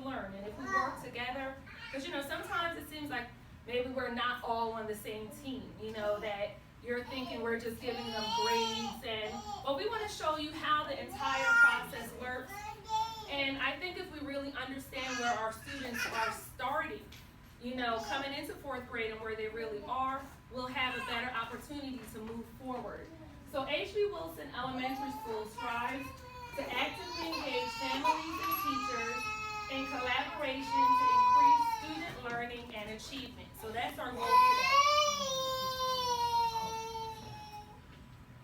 learn. And if we work together, because sometimes it seems like maybe we're not all on the same team, that you're thinking we're just giving them grades, but we want to show you how the entire process works. And I think if we really understand where our students are starting, coming into 4th grade and where they really are, we'll have a better opportunity to move forward. So H.B. Wilson Elementary School strives to actively engage families and teachers in collaboration to increase student learning and achievement. So that's our goal today.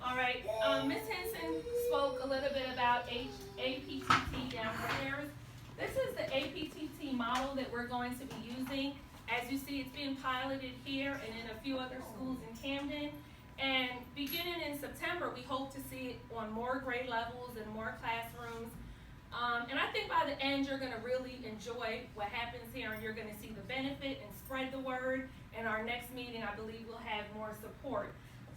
All right, Ms. Henson spoke a little bit about APTT downstairs. This is the APTT model that we're going to be using. As you see, it's being piloted here and in a few other schools in Camden. And beginning in September, we hope to see it on more grade levels and more classrooms. And I think by the end, you're going to really enjoy what happens here, and you're going to see the benefit and spread the word. In our next meeting, I believe we'll have more support.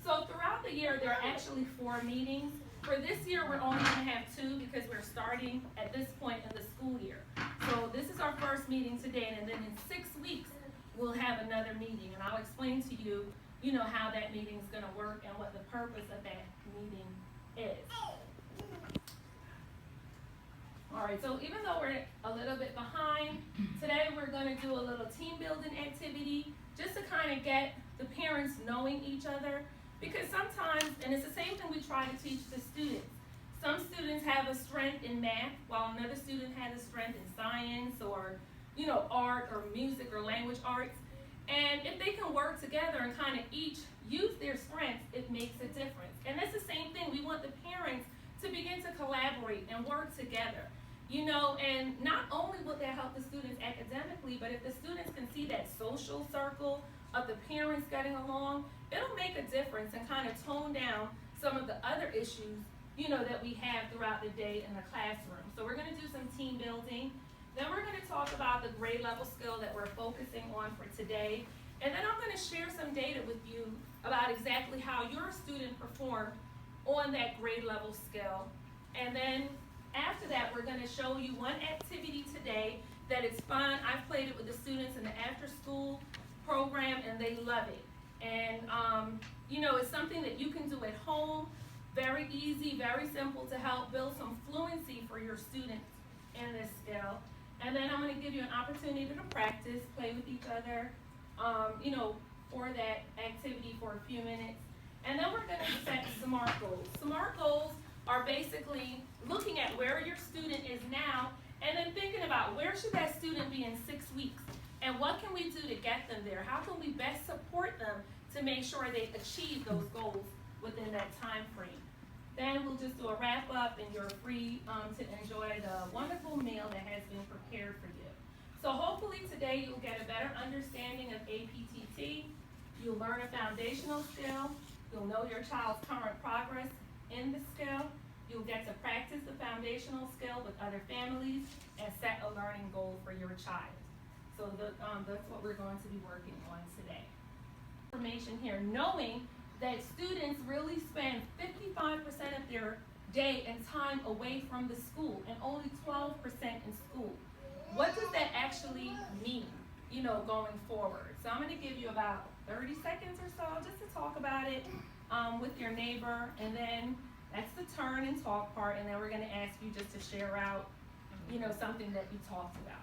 So throughout the year, there are actually 4 meetings. For this year, we're only going to have 2 because we're starting at this point in the school year. So this is our first meeting today, and then in 6 weeks, we'll have another meeting. And I'll explain to you, how that meeting is going to work and what the purpose of that meeting is. All right, so even though we're a little bit behind, today we're going to do a little team building activity just to kind of get the parents knowing each other. Because sometimes, and it's the same thing we try to teach the students, some students have a strength in math while another student has a strength in science or, art or music or language arts. And if they can work together and kind of each use their strengths, it makes a difference. And that's the same thing. We want the parents to begin to collaborate and work together. And not only will that help the students academically, but if the students can see that social circle of the parents getting along, it'll make a difference and kind of tone down some of the other issues, that we have throughout the day in the classroom. So we're going to do some team building. Then we're going to talk about the grade level skill that we're focusing on for today. And then I'm going to share some data with you about exactly how your student performed on that grade level skill. And then after that, we're going to show you one activity today that is fun. I've played it with the students in the after school program and they love it. And it's something that you can do at home, very easy, very simple to help build some fluency for your students in this skill. And then I'm going to give you an opportunity to practice, play with each other, for that activity for a few minutes. And then we're going to set SMART goals. SMART goals are basically looking at where your student is now and then thinking about where should that student be in 6 weeks and what can we do to get them there? How can we best support them to make sure they achieve those goals within that time frame? Then we'll just do a wrap up and you're free to enjoy the wonderful meal that has been prepared for you. So hopefully today you'll get a better understanding of APTT. You'll learn a foundational skill. You'll know your child's current progress in the skill. You'll get to practice the foundational skill with other families and set a learning goal for your child. So that's what we're going to be working on today. Information here, knowing that students really spend 55% of their day and time away from the school and only 12% in school. What does that actually mean, going forward? So I'm going to give you about 30 seconds or so just to talk about it with your neighbor, and then that's the turn and talk part, and then we're going to ask you just to share out, something that you talked about.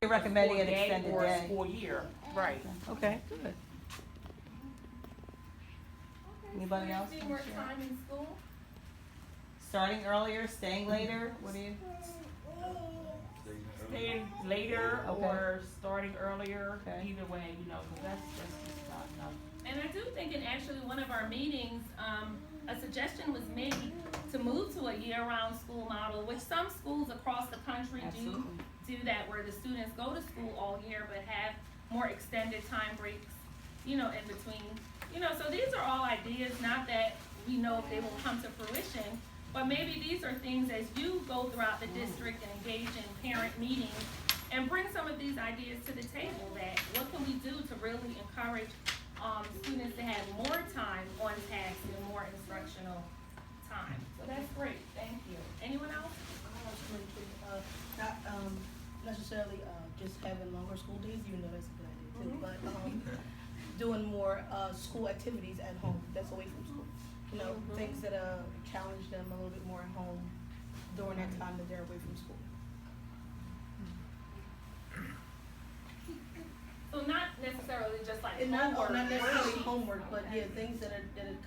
You're recommending an extended or day. School year, right. Okay, good. Anybody else? Students need more time in school. Starting earlier, staying later? What do you? Staying later Okay. or starting earlier, Okay. either way, 'cause that's just not enough. And I do think in actually one of our meetings, a suggestion was made to move to a year-round school model, which some schools across the country do that, where the students go to school all year but have more extended time breaks, in between. So these are all ideas, not that we know if they will come to fruition, but maybe these are things as you go throughout the district and engage in parent meetings and bring some of these ideas to the table, that what can we do to really encourage students to have more time doing more school activities at home that's away from school. You know, things that challenge them a little bit more at home during that time that they're away from school. So not necessarily just like And not homework. necessarily homework, but yeah, things that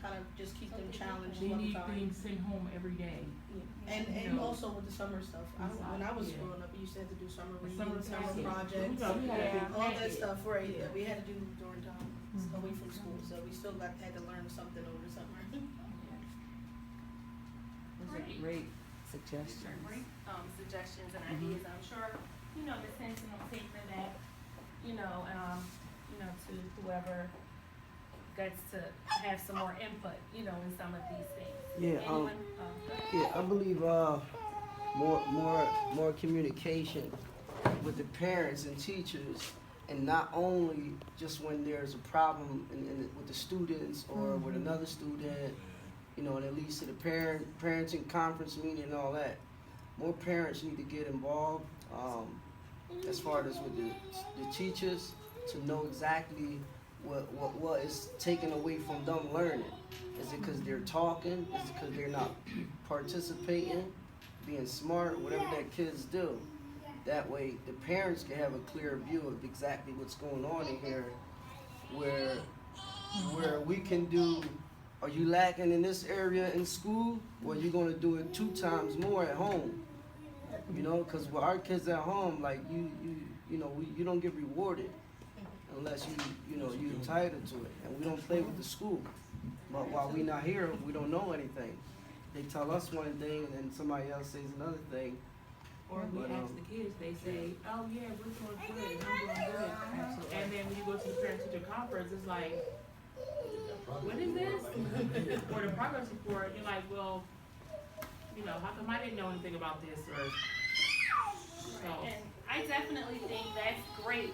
kind of just keep them challenged They all the need time. things sent home every day. Yeah. And No. also with the summer stuff. When I was growing up, we used to have to do summer reading, summer projects. projects, Yeah. all that stuff, right? Yeah. That we had to do during time away from school. So we still had to learn something over the summer. Those are great suggestions. Great suggestions and ideas. I'm sure, you know, Ms. Henson will take them back, you know, to whoever gets to have some more input, you know, in some of these things. Yeah, Anyone? yeah, I believe more communication with the parents and teachers, and not only just when there's a problem with the students or with another student, you know, and it leads to the parenting conference meeting and all that. More parents need to get involved, as far as with the teachers, to know exactly what is taken away from them learning. Is it because they're talking? Is it because they're not participating, being smart, whatever that kids do? That way the parents can have a clear view of exactly what's going on in here, where we can do, are you lacking in this area in school? Well, you're gonna do it 2 times more at home. You know, because with our kids at home, like you don't get rewarded unless you're entitled to it, and we don't play with the school. But while we not here, we don't know anything. They tell us one thing, and then somebody else says another thing. Or we ask the kids, they say, oh yeah, we're doing good, and I'm doing good. And then when you go to the parent-teacher conference, it's like, what is this? Or the progress report, you're like, well, you know, how come I didn't know anything about this? Or so. And I definitely think that's great.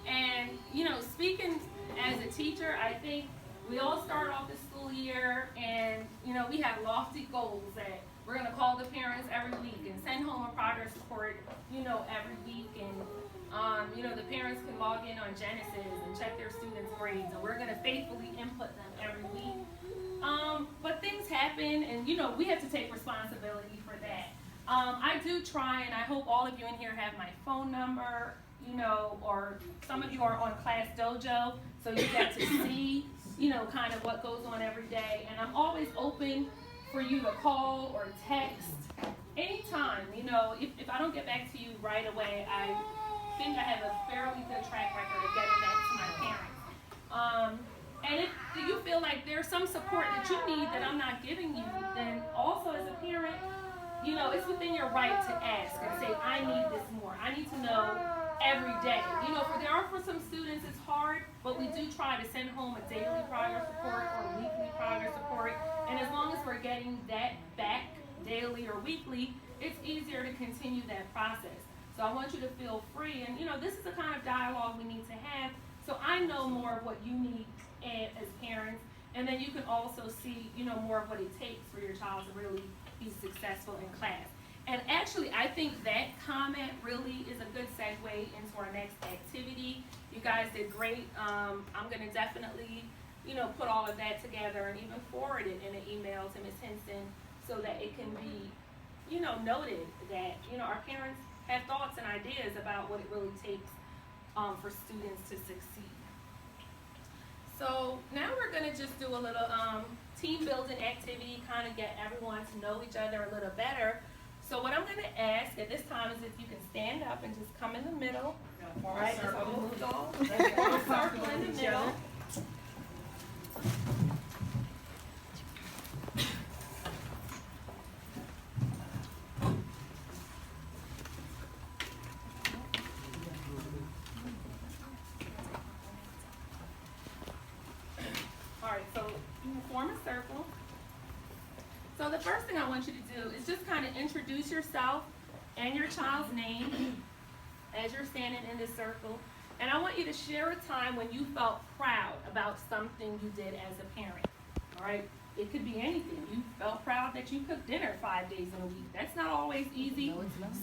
And, you know, speaking as a teacher, I think we all start off the school year and, you know, we have lofty goals that we're going to call the parents every week and send home a progress report, you know, every week. And, you know, the parents can log in on Genesis and check their students' grades, and we're going to faithfully input them every week. But things happen, and, you know, we have to take responsibility for that. I do try, and I hope all of you in here have my phone number, you know, or some of you are on Class Dojo, so you get to see, you know, kind of what goes on every day. And I'm always open for you to call or text anytime. You know, if I don't get back to you right away, I think I have a fairly good track record of getting back to my parents. And if you feel like there's some support that you need that I'm not giving you, then also as a parent, you know, it's within your right to ask and say, I need this more. I need to know every day. You know, for some students it's hard, but we do try to send home a daily progress report or a weekly progress report. And as long as we're getting that back daily or weekly, it's easier to continue that process. So I want you to feel free. And, you know, this is the kind of dialogue we need to have. So I know more of what you need as parents. And then you can also see, you know, more of what it takes for your child to really be successful in class. And actually, I think that comment really is a good segue into our next activity. You guys did great. I'm going to definitely, you know, put all of that together and even forward it in an email to Ms. Henson so that it can be, you know, noted that, you know, our parents have thoughts and ideas about what it really takes for students to succeed. So now we're going to just do a little team building activity, kind of get everyone to know each other a little better. So what I'm going to ask at this time is if you can stand up and just come in the middle. All right, so we moved on. Let's form a circle in the middle. All right, so you can form a circle. So the first thing I want you to do is just kind of introduce yourself and your child's name as you're standing in this circle. And I want you to share a time when you felt proud about something you did as a parent. All right? It could be anything. You felt proud that you cooked dinner 5 days in a week. That's not always easy.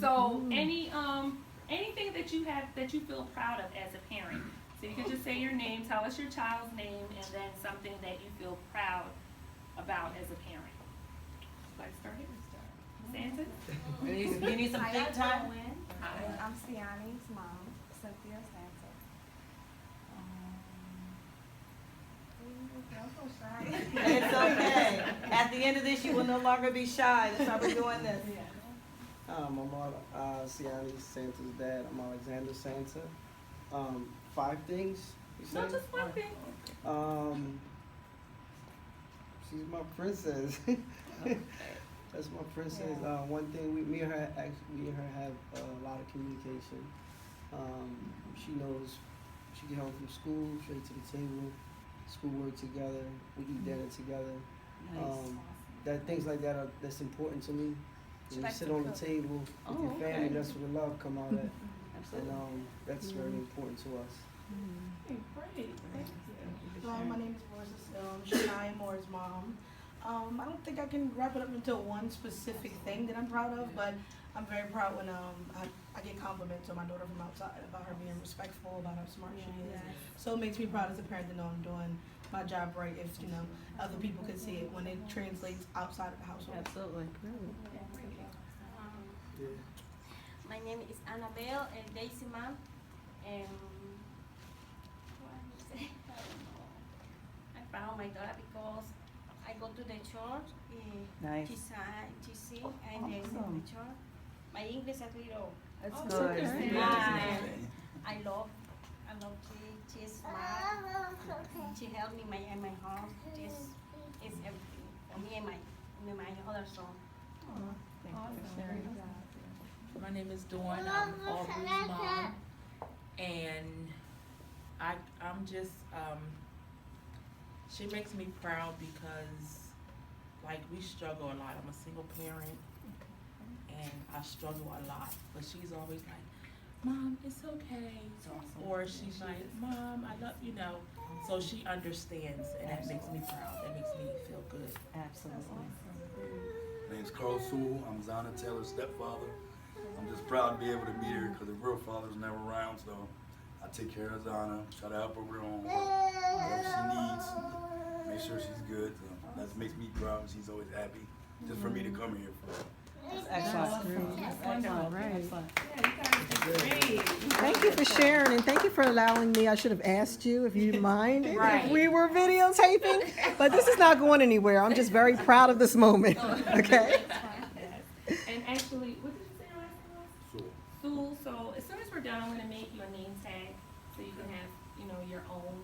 So anything that you have that you feel proud of as a parent. So you can just say your name, tell us your child's name, and then something that you feel proud about as a parent. Let's start here. Santa? You need some big time? I'm Siani's mom, Cynthia Santa. I'm so shy. It's okay. At the end of this, you will no longer be shy. That's why we're doing this. I'm Siani Santa's dad. I'm Alexander Santa. 5 things, you No, said? just one thing. She's my princess. That's my princess. One thing, me and her have a lot of communication. She knows she get home from school, straight to the table, schoolwork together, we eat dinner together. That things like that that's important to me. When you sit on the table with your family, that's where the love come out at. And that's very important to us. Okay, great. Thank you. Hello, my name is Morris. Shania Moore's mom. I don't think I can wrap it up into one specific thing that I'm proud of, but I'm very proud when I get compliments on my daughter from outside about her being respectful, about how smart she is. So it makes me proud as a parent to know I'm doing my job right. If other people can see it when it translates outside of the household. Absolutely. My name is Annabelle and Daisy mom, and I found my daughter because I go to the church. Nice. She sing and then Awesome. the church. My English is a little. That's Oh, good. super. Yeah. I love she's smart. She helped me in my home. This is everything for me and my other son. My name is Dawn. I'm Aubrey's mom, and I'm just she makes me proud because like we struggle a lot. I'm a single parent, and I struggle a lot. But she's always like, "Mom, it's okay," or she's like, "Mom, I love you." So she understands, and that makes me proud. That makes me feel good. Absolutely. My name's Carl Sewell. I'm Zana Taylor's stepfather. I'm just proud to be able to be here because the real father's never around, so I take care of Zana, try to help her with her own work, whatever she needs, make sure she's good. So that makes me proud, and she's always happy just for me to come here for. Excellent. Excellent. Right. Excellent. Yeah, you guys did great. Thank you for sharing, and thank you for allowing me. I should have asked you if you minded Right. if we were videotaping, but this is not going anywhere. I'm just very proud of this moment. Okay. Yes. And actually, what did you say your last name was? Sewell. So as soon as we're done, I'm gonna make you a name tag so you can have, your own.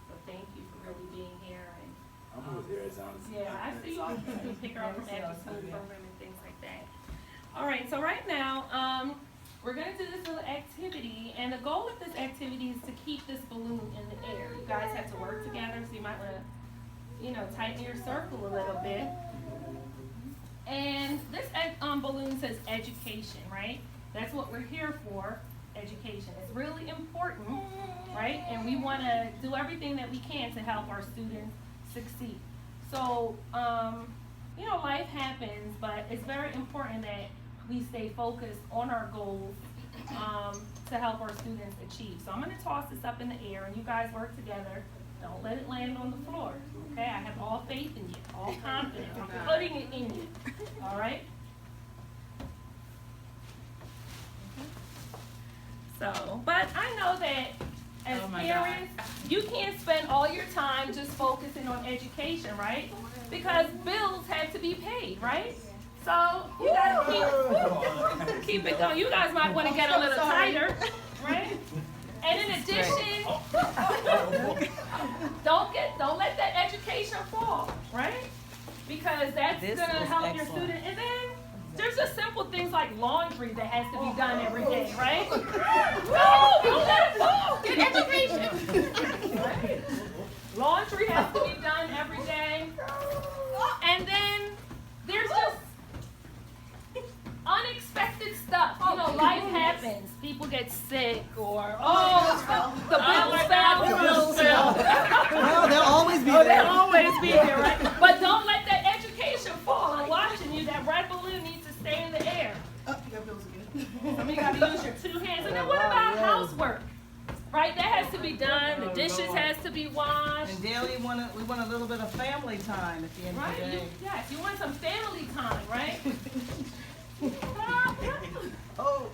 So thank you for really being here and. I'm always here as honest. Yeah, I see you all pick her up from after school program and things like that. All right, so right now, we're gonna do this little activity, and the goal of this activity is to keep this balloon in the air. You guys have to work together, so you might wanna, tighten your circle a little bit. And this balloon says education, right? That's what we're here for, education. It's really important, right? And we wanna do everything that we can to help our students succeed. So, life happens, but it's very important that we stay focused on our goals to help our students achieve. So I'm gonna toss this up in the air and you guys work together. Don't let it land on the floor, okay? I have all faith in you, all confidence. I'm putting it in you, all right? So, but I know that as Oh my parents, you can't spend all your time just focusing on education, right? Because bills have to be paid, right? So you gotta keep it going. You guys might want to get a little tighter, right? And in addition, don't let that education fall, right? Because that's This gonna is help your excellent. student. And then there's just simple things like laundry that has to be done every day, right? No, don't let it fall. Get education. Right? Laundry has to be done every day. And then there's just unexpected stuff. Life happens. People get sick or, the bills fell. The bills fell. Well, they'll always be They'll there. always be there, right? But don't let that education fall. I'm watching you. That red balloon needs to stay in the air. Oh, you got bills again. Some of you got to use your two hands. And then what about housework? Right? Right, that has to be done, the dishes has to be washed. And daily, we want a little bit of family time at the end of the Right, day. yes, you want some family time, right? Oh,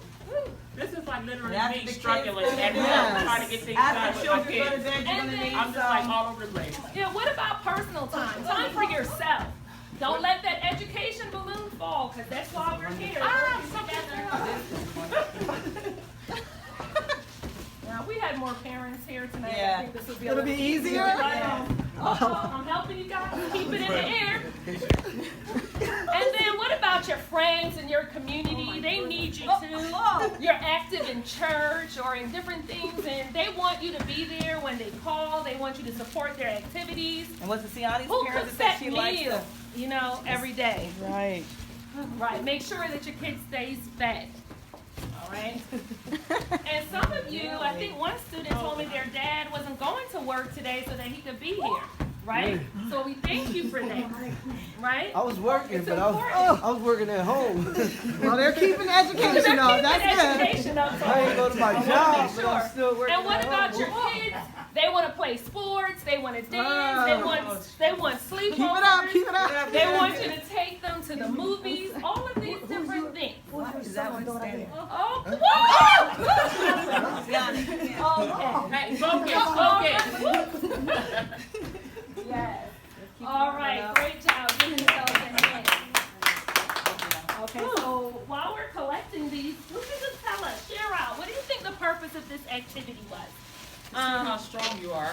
This is like literally After me the kids struggling go to at bed. home trying to get things done After with my children go to kids. bed, you're And gonna then- need I'm just like some. all over the place. Yeah, what about personal time? Time for yourself. Don't let that education balloon fall, because that's why we're here. Working together. Now, we had more parents here tonight. Yeah. I think this would be a It'll little be easier? Right? Yeah. I'm helping you guys keep it in the air. And then what about your friends and your community? They need you too. You're active in church or in different things, and they want you to be there when they call. They want you to support their activities. And what's the Siani's Who parents cooks that that she likes meal, to? you know, every day? Right. Right, make sure that your kid stays fed. All right. And some of you, I think one student told me their dad wasn't going to work today so that he could be here. Right? So we thank you for that. Right? I was working, It's but important. I was working at home. Well, they're keeping They're education up. keeping That's good. education up, so I ain't go to my I wanna job, make but I'm sure. still working And what at about home. your kids? They want to play sports. They want to dance. They want sleepovers. Keep it up, keep it up. They want you to take them to the movies. All of these different things. Is that what's standing? Oh, whoa! Hey, focus. Yes. All right, great job. Give yourselves a hand. Okay, so while we're collecting these, who can just tell us, share out, what do you think the purpose of this activity was? See how strong you are.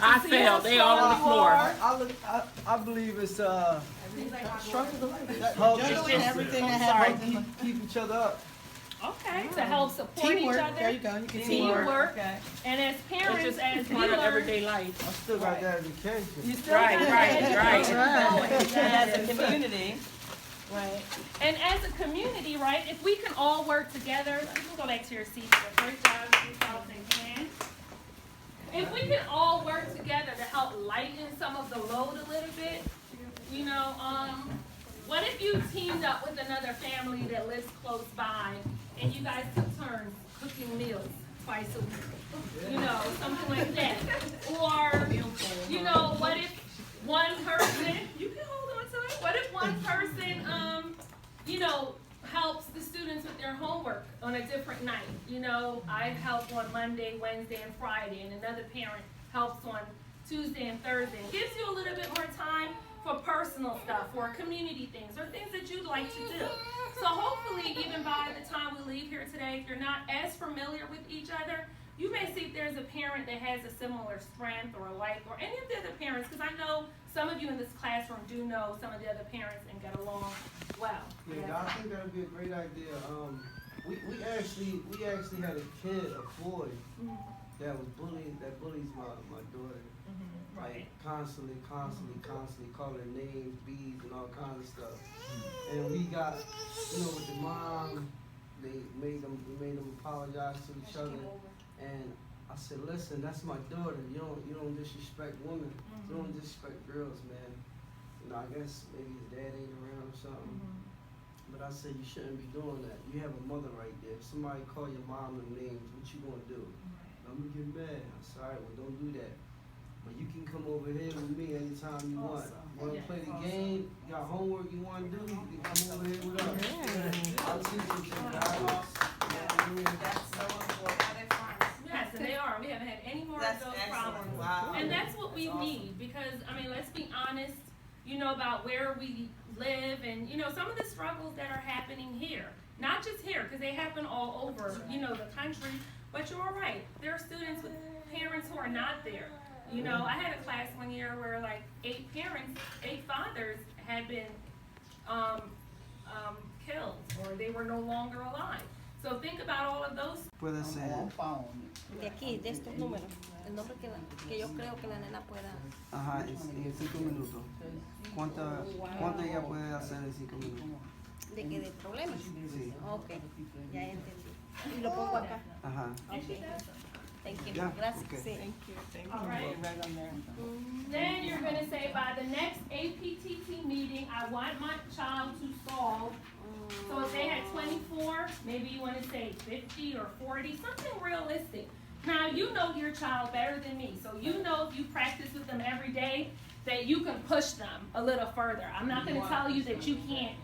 I failed. They all on the floor. I believe it's Juggling everything that happens. keep each other up. Okay, to help support Teamwork, each other. there you go, you can Teamwork. Okay. And as It's parents, just as we part of learn, everyday life. I still got that education. You still Right, got right, that right. education going. And as a community, right? And as a community, right, if we can all work together, you can go back to your seats. Great job, yourself in hand. If we can all work together to help lighten some of the load a little bit, you know, what if you teamed up with another family that lives close by and you guys took turns cooking meals twice a week? You know, something like that. Or, you know, what if one person, you can hold on to it. What if one person, you know, helps the students with their homework on a different night? You know, I help on Monday, Wednesday, and Friday, and another parent helps on Tuesday and Thursday. It gives you a little bit more time for personal stuff or community things or things that you'd like to do. So hopefully, even by the time we leave here today, if you're not as familiar with each other, you may see if there's a parent that has a similar strength or a like, or any of the other parents, because I know some of you in this classroom do know some of the other parents and get along well. Yeah, I think that would be a great idea. We actually had a kid, a boy, that bullies my daughter. Like constantly calling her names, beads, and all kinds of stuff. And we got, you know, with the mom, we made them apologize to each other. And I said, listen, that's my daughter. You don't disrespect women. You don't disrespect girls, man. You know, I guess maybe his dad ain't around or something. But I said, you shouldn't be doing that. You have a mother right there. If somebody call your mom them names, what you gonna do? I'm gonna get mad. I said, all right, well, don't do that. But you can come over here with me anytime you want. You want to play the game? You got homework you want to do? You can come over here with us. I'll teach you some guys. that's so important. Yes, and they are. We haven't had any more That's of those excellent. problems. Wow. And that's what we That's awesome. need, because, I mean, let's be honest, you know, about where we live and, you know, some of the struggles that are happening here. Not just here, because they happen all over, you know, the country. But you're right. There are students with parents who are not there. You know, I had a class one year where like 8 fathers had been killed, or they were no longer alive. So think about all of those. Puede ser. De aquí, de estos números, el nombre que yo creo que la nena pueda. Ajá, en 5 minutos. ¿Cuánto ella puede hacer en 5 minutos? ¿De qué? ¿De problemas? Sí. Ok, ya entendí. Y lo pongo acá. Ajá. Ok. Thank you. Yeah, Gracias. okay. Sí. All right. Then you're going to say, by the next APTT meeting, I want my child to solve So if they had 24, maybe you want to say 50 or 40, something realistic. Now, you know your child better than me, so you know if you practice with them every day, that you can push them a little further. I'm not going to tell you that you can't,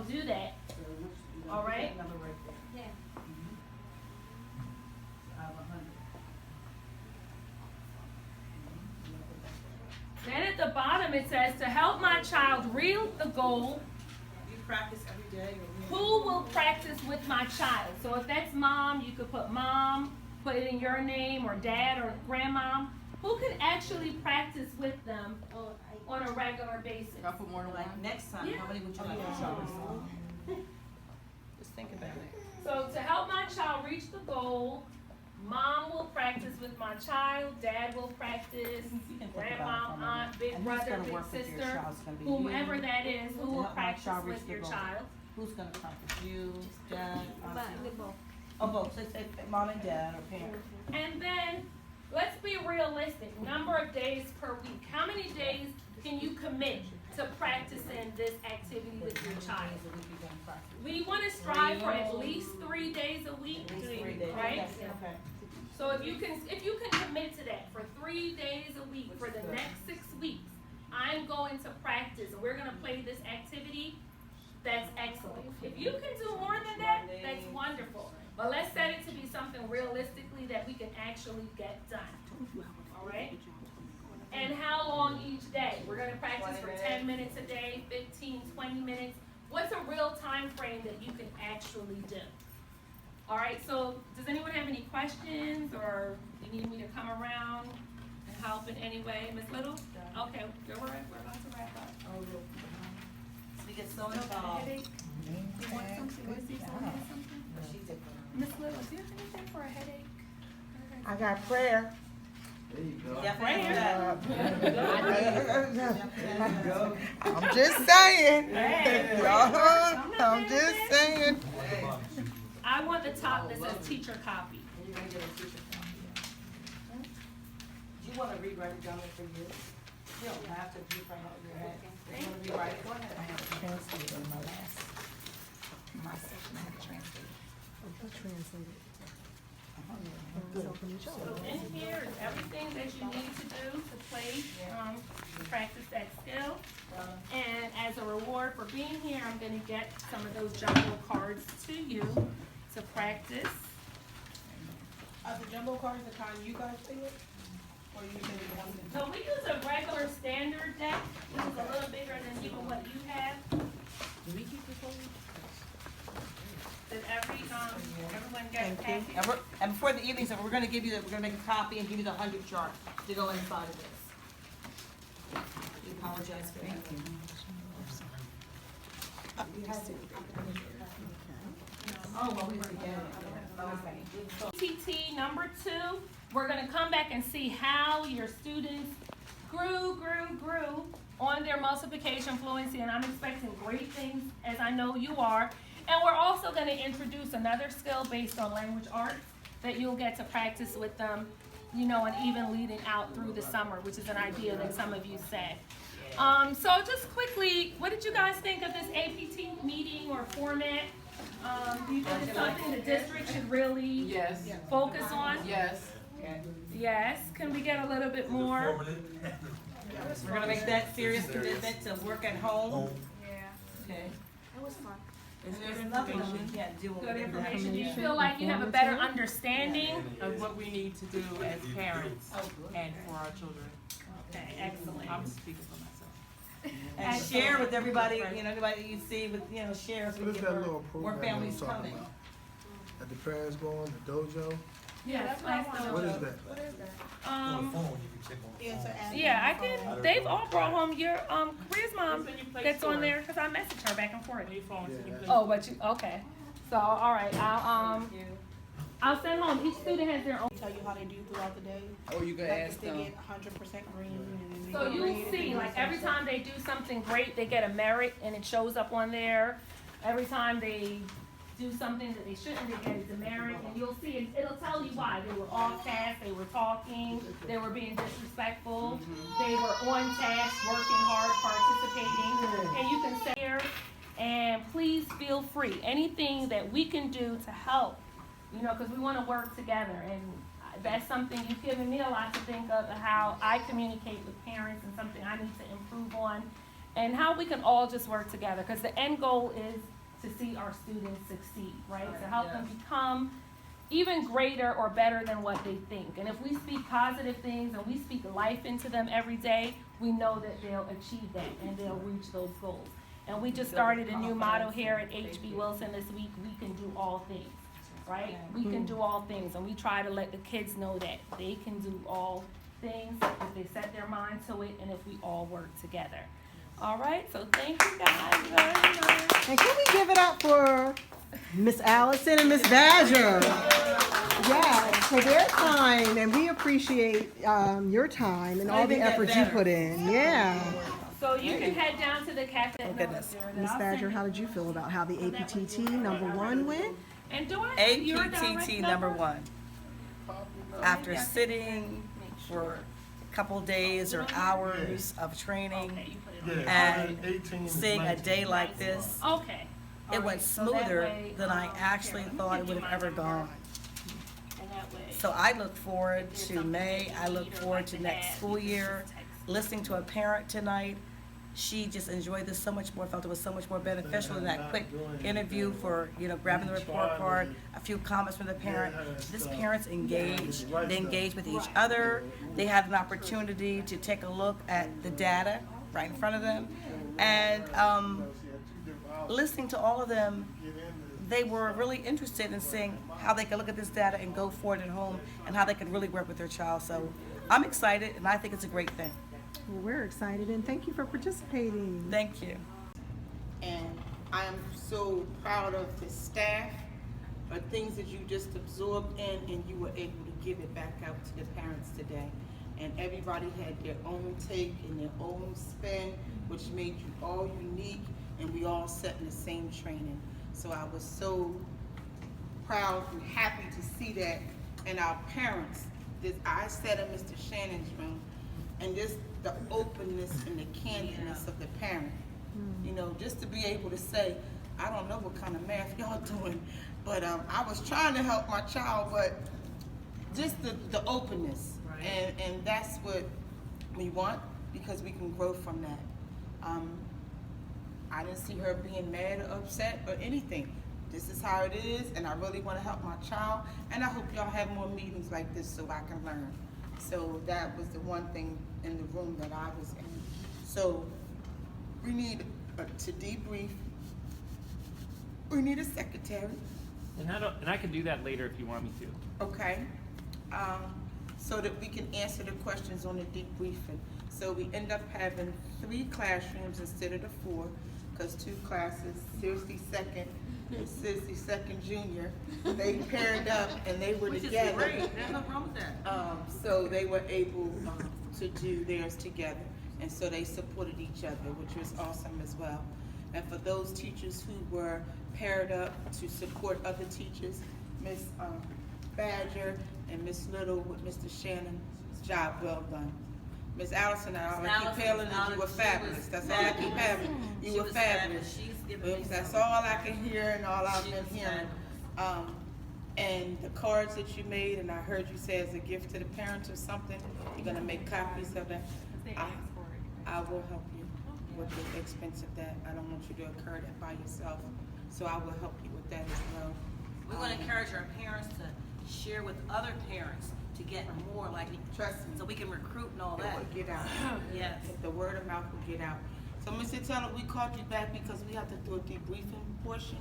do that. All right? Yeah. Then at the bottom it says, to help my child reach the goal, You practice every day or who will practice with my child? So if that's mom, you could put mom, put it in your name, or dad, or grandmom. Who can actually practice with them on a regular basis? Y'all put more than one? like next time, Yeah. how many would you like to show us? Just think about it. So to help my child reach the goal, mom will practice with my child, dad will practice, grandma, aunt, big brother, big sister, whomever that is, who will practice with your child. Who's gonna practice? You, dad, But they both. oh, both. So say mom and dad or parents. And then, let's be realistic, number of days per week. How many days can you commit to practicing this activity with your child? We want to strive for at least 3 days a week, right? Okay. So if you can commit to that for 3 days a week for the next 6 weeks, I'm going to practice and we're going to play this activity. That's excellent. If you can do more than that, that's wonderful. But let's set it to be something realistically that we can actually get done. All right? And how long each day? We're going to practice for 10 minutes a day, 15, 20 minutes. What's a real time frame that you can actually do? All right, so does anyone have any questions or you need me to come around and help in any way? Ms. Little? Okay, we're about to wrap up. We get so Okay, involved. headache? You want something? You want to see someone have something? Ms. Little, do you have anything for a headache? I got prayer. There you go. I'm just saying. Hey, I'm just saying. I want the top that says teacher copy. Do you want to rewrite it down for you? You don't have to be from your head. If you want to rewrite it, go ahead. I have to translate in my section. I have to translate. Translate it. So in here is everything that you need to do to play, to practice that skill. And as a reward for being here, I'm gonna get some of those jumbo cards to you to practice. Are the jumbo cards the kind you guys think it? Or you think the ones that? So we use a regular standard deck, which is a little bigger than even what you have. Do we keep this over? Did everyone get a And package? and before the evening, so we're gonna give you we're gonna make a copy and give you the 100 chart to go inside of this. We apologize for that. Oh, well, we already did it. APTT number 2, we're gonna come back and see how your students grew on their multiplication fluency, and I'm expecting great things, as I know you are. And we're also gonna introduce another skill based on language arts that you'll get to practice with them, and even leading out through the summer, which is an idea that some of you said. So just quickly, what did you guys think of this APT meeting or format? Do you think it's something the district should really Yes. focus on? Yes. Yes, can we get a little bit more? We're gonna make that serious commitment to work at home. Yeah. Okay. It was fun. There's nothing that we can't do. Good information, do you feel like you have a better understanding? Of what we need to do as parents and for our children. Okay, excellent. I'm speaking for myself. And share with everybody, everybody you see with, share so we What is get that more, little more program families I'm talking coming. about? That the parents go on, the dojo? Yes, What is that? Yeah, I can, they've all brought home your, careers mom It's when you play that's on sports. there, cause I messaged her back and forth. On your phone, so you can play. Oh, but you, okay, so, all right, I'll send home, each student has their own. Tell you how they do throughout the day. Oh, you could Like ask if they them. get 100% green and then they So get you'll green and see, they like get every some- time they do something great, they get a merit and it shows up on there. Every time they do something that they shouldn't, they get a demerit, and you'll see, it'll tell you why. They were off task, they were talking, they were being disrespectful, they were on task, working hard, participating, and you can say here, And please feel free. Anything that we can do to help, you know, because we want to work together. And that's something you've given me a lot to think of how I communicate with parents and something I need to improve on. And how we can all just work together. Because the end goal is to see our students succeed, right? To help them become even greater or better than what they think. And if we speak positive things and we speak life into them every day, we know that they'll achieve that and they'll reach those goals. And we just started a new motto here at HB Wilson this week: we can do all things, right? We can do all things. And we try to let the kids know that they can do all things if they set their mind to it and if we all work together. All right, so thank you guys very much. And can we give it up for Miss Allison and Miss Badger? Yes, for their time, and we appreciate your time and all the effort you put in. Yeah. So you can head down to the cafe. Oh goodness. Miss Badger, how did you feel about how the APTT #1 went? And do I have your direct APTT number? #1. After sitting for a couple days or hours of training and seeing a day like this, Okay. it went smoother than I actually thought it would have ever gone. So I look forward to May. I look forward to next school year. Listening to a parent tonight, she just enjoyed this so much more, felt it was so much more beneficial than that quick interview for, you know, grabbing the report card, a few comments from the parent. This parents engage, they engage with each other. They had an opportunity to take a look at the data right in front of them. And listening to all of them, they were really interested in seeing how they could look at this data and go forward at home and how they could really work with their child. So I'm excited, and I think it's a great thing. Well, we're excited, and thank you for participating. Thank you. And I am so proud of the staff for things that you just absorbed in and you were able to give it back out to the parents today. And everybody had their own take and their own spin, which made you all unique, and we all sat in the same training. So I was so proud and happy to see that. And our parents, I sat in Mr. Shannon's room, and just the openness and the candidness of the parent. You know, just to be able to say, I don't know what kind of math y'all doing, but I was trying to help my child, but just the openness. And that's what we want, because we can grow from that. I didn't see her being mad or upset or anything. This is how it is, and I really want to help my child, and I hope y'all have more meetings like this so I can learn. So that was the one thing in the room that I was in. So we need to debrief. We need a secretary. And I can do that later if you want me to. Okay. So that we can answer the questions on the debriefing. So we end up having 3 classrooms instead of the 4, because 2 classes, seriously second junior, they paired up and they were together. Which is great. There's nothing wrong with that. So they were able to do theirs together, and so they supported each other, which was awesome as well. And for those teachers who were paired up to support other teachers, Miss Badger and Miss Little with Mr. Shannon, job well done. Miss Allison, I keep telling you, you were fabulous. That's all I keep having. You were fabulous. That's all I can hear and all I've been hearing. And the cards that you made, and I heard you say as a gift to the parents or something, you're gonna make copies of that. I will help you with the expense of that. I don't want you to incur that by yourself. So I will help you with that as well. We want to encourage our parents to share with other parents to get more, like, trust me, so we can recruit and all it that. will get out. Yes. The word of mouth will get out. So Mr. Teller, we called you back because we have to do a debriefing portion.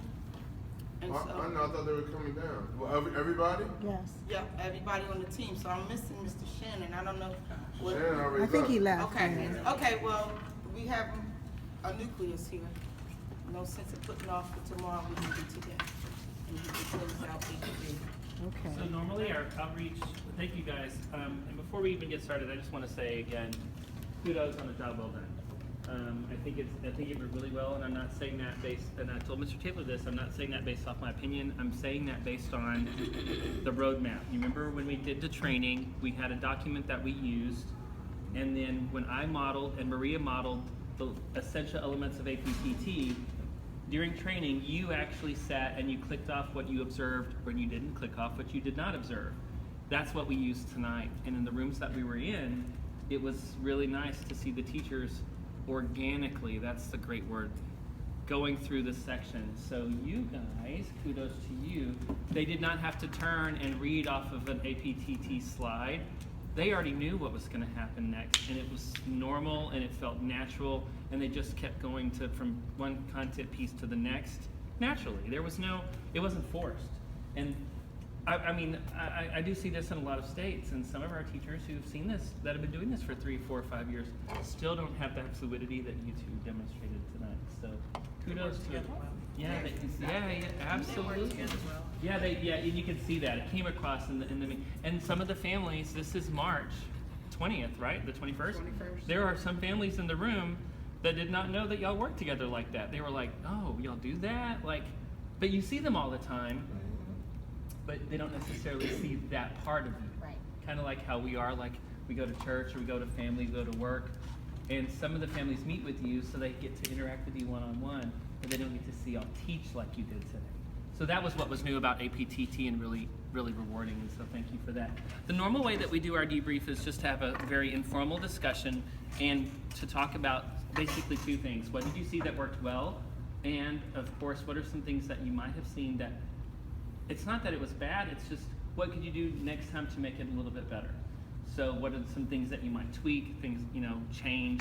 And I know, I thought they were coming down. Well, everybody? Yes. Yeah, everybody on the team. So I'm missing Mr. Shannon. I don't know what. Shannon already I think left. he left. Okay, yeah. okay, well, we have a nucleus here. No sense of putting off for tomorrow, we can do today. And we can close out APTT. Okay. So normally our outreach, thank you guys, and before we even get started, I just want to say again, kudos on the job well done. I think it went really well, and I'm not saying that based, and I told Mr. Taylor this, I'm not saying that based off my opinion, I'm saying that based on the roadmap. You remember when we did the training, we had a document that we used, and then when I modeled and Maria modeled the essential elements of APTT, During training, you actually sat and you clicked off what you observed, or you didn't click off what you did not observe. That's what we used tonight. And in the rooms that we were in, it was really nice to see the teachers organically, that's the great word, going through the section. So you guys, kudos to you. They did not have to turn and read off of an APTT slide. They already knew what was going to happen next, and it was normal and it felt natural, and they just kept going from one content piece to the next naturally. There was no, it wasn't forced. And I do see this in a lot of states, and some of our teachers who've seen this, that have been doing this for 3, 4, 5 years, still don't have that fluidity that you two demonstrated tonight. So kudos to it. Yeah, absolutely. Yeah, and you can see that. It came across in the and some of the families, this is March 20th, right? The 21st? There are some families in the room that did not know that y'all work together like that. They were like, oh, y'all do that? But you see them all the time, but they don't necessarily see that part of you. Right. Kind of like how we are, like we go to church or we go to family, we go to work, and some of the families meet with you so they get to interact with you one-on-one, but they don't get to see y'all teach like you did today. So that was what was new about APTT and really, really rewarding, and so thank you for that. The normal way that we do our debrief is just to have a very informal discussion and to talk about basically 2 things. What did you see that worked well? And of course, what are some things that you might have seen that, it's not that it was bad, it's just what could you do next time to make it a little bit better? So what are some things that you might tweak, things, change,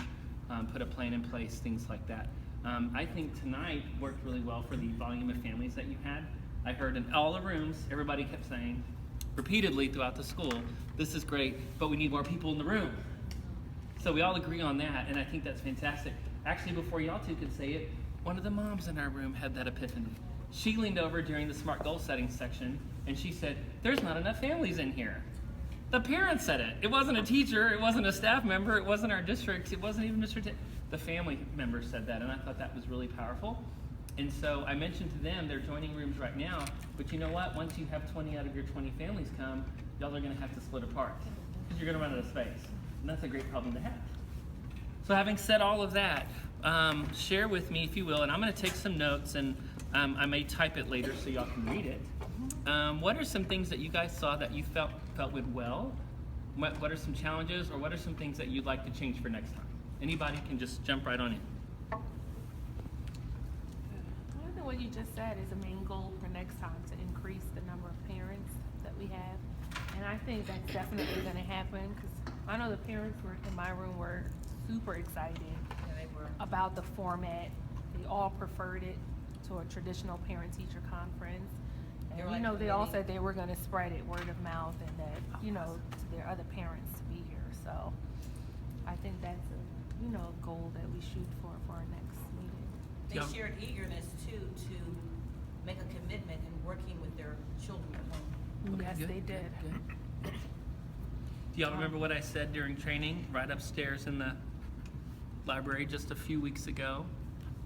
put a plan in place, things like that. I think tonight worked really well for the volume of families that you had. I heard in all the rooms, everybody kept saying, repeatedly throughout the school, this is great, but we need more people in the room. So we all agree on that, and I think that's fantastic. Actually, before y'all two could say it, one of the moms in our room had that epiphany. She leaned over during the SMART goal setting section, and she said, there's not enough families in here. The parents said it. It wasn't a teacher, it wasn't a staff member, it wasn't our district, it wasn't even Mr. The family members said that, and I thought that was really powerful. And so I mentioned to them, they're joining rooms right now, but you know what? Once you have 20 out of your 20 families come, y'all are gonna have to split apart, because you're gonna run out of space. And that's a great problem to have. So having said all of that, share with me, if you will, and I'm gonna take some notes, and I may type it later so y'all can read it. What are some things that you guys saw that you felt went well? What are some challenges, or what are some things that you'd like to change for next time? Anybody can just jump right on in. I think what you just said is a main goal for next time, to increase the number of parents that we have. And I think that's definitely going to happen, because I know the parents in my room were super excited about the format. They all preferred it to a traditional parent-teacher conference. And they all said they were going to spread it word of mouth, and that, to their other parents to be here. So I think that's a goal that we shoot for our next meeting. They shared eagerness too to make a commitment in working with their children at home. Okay, Yes, good, they did. good. Do y'all remember what I said during training right upstairs in the library just a few weeks ago?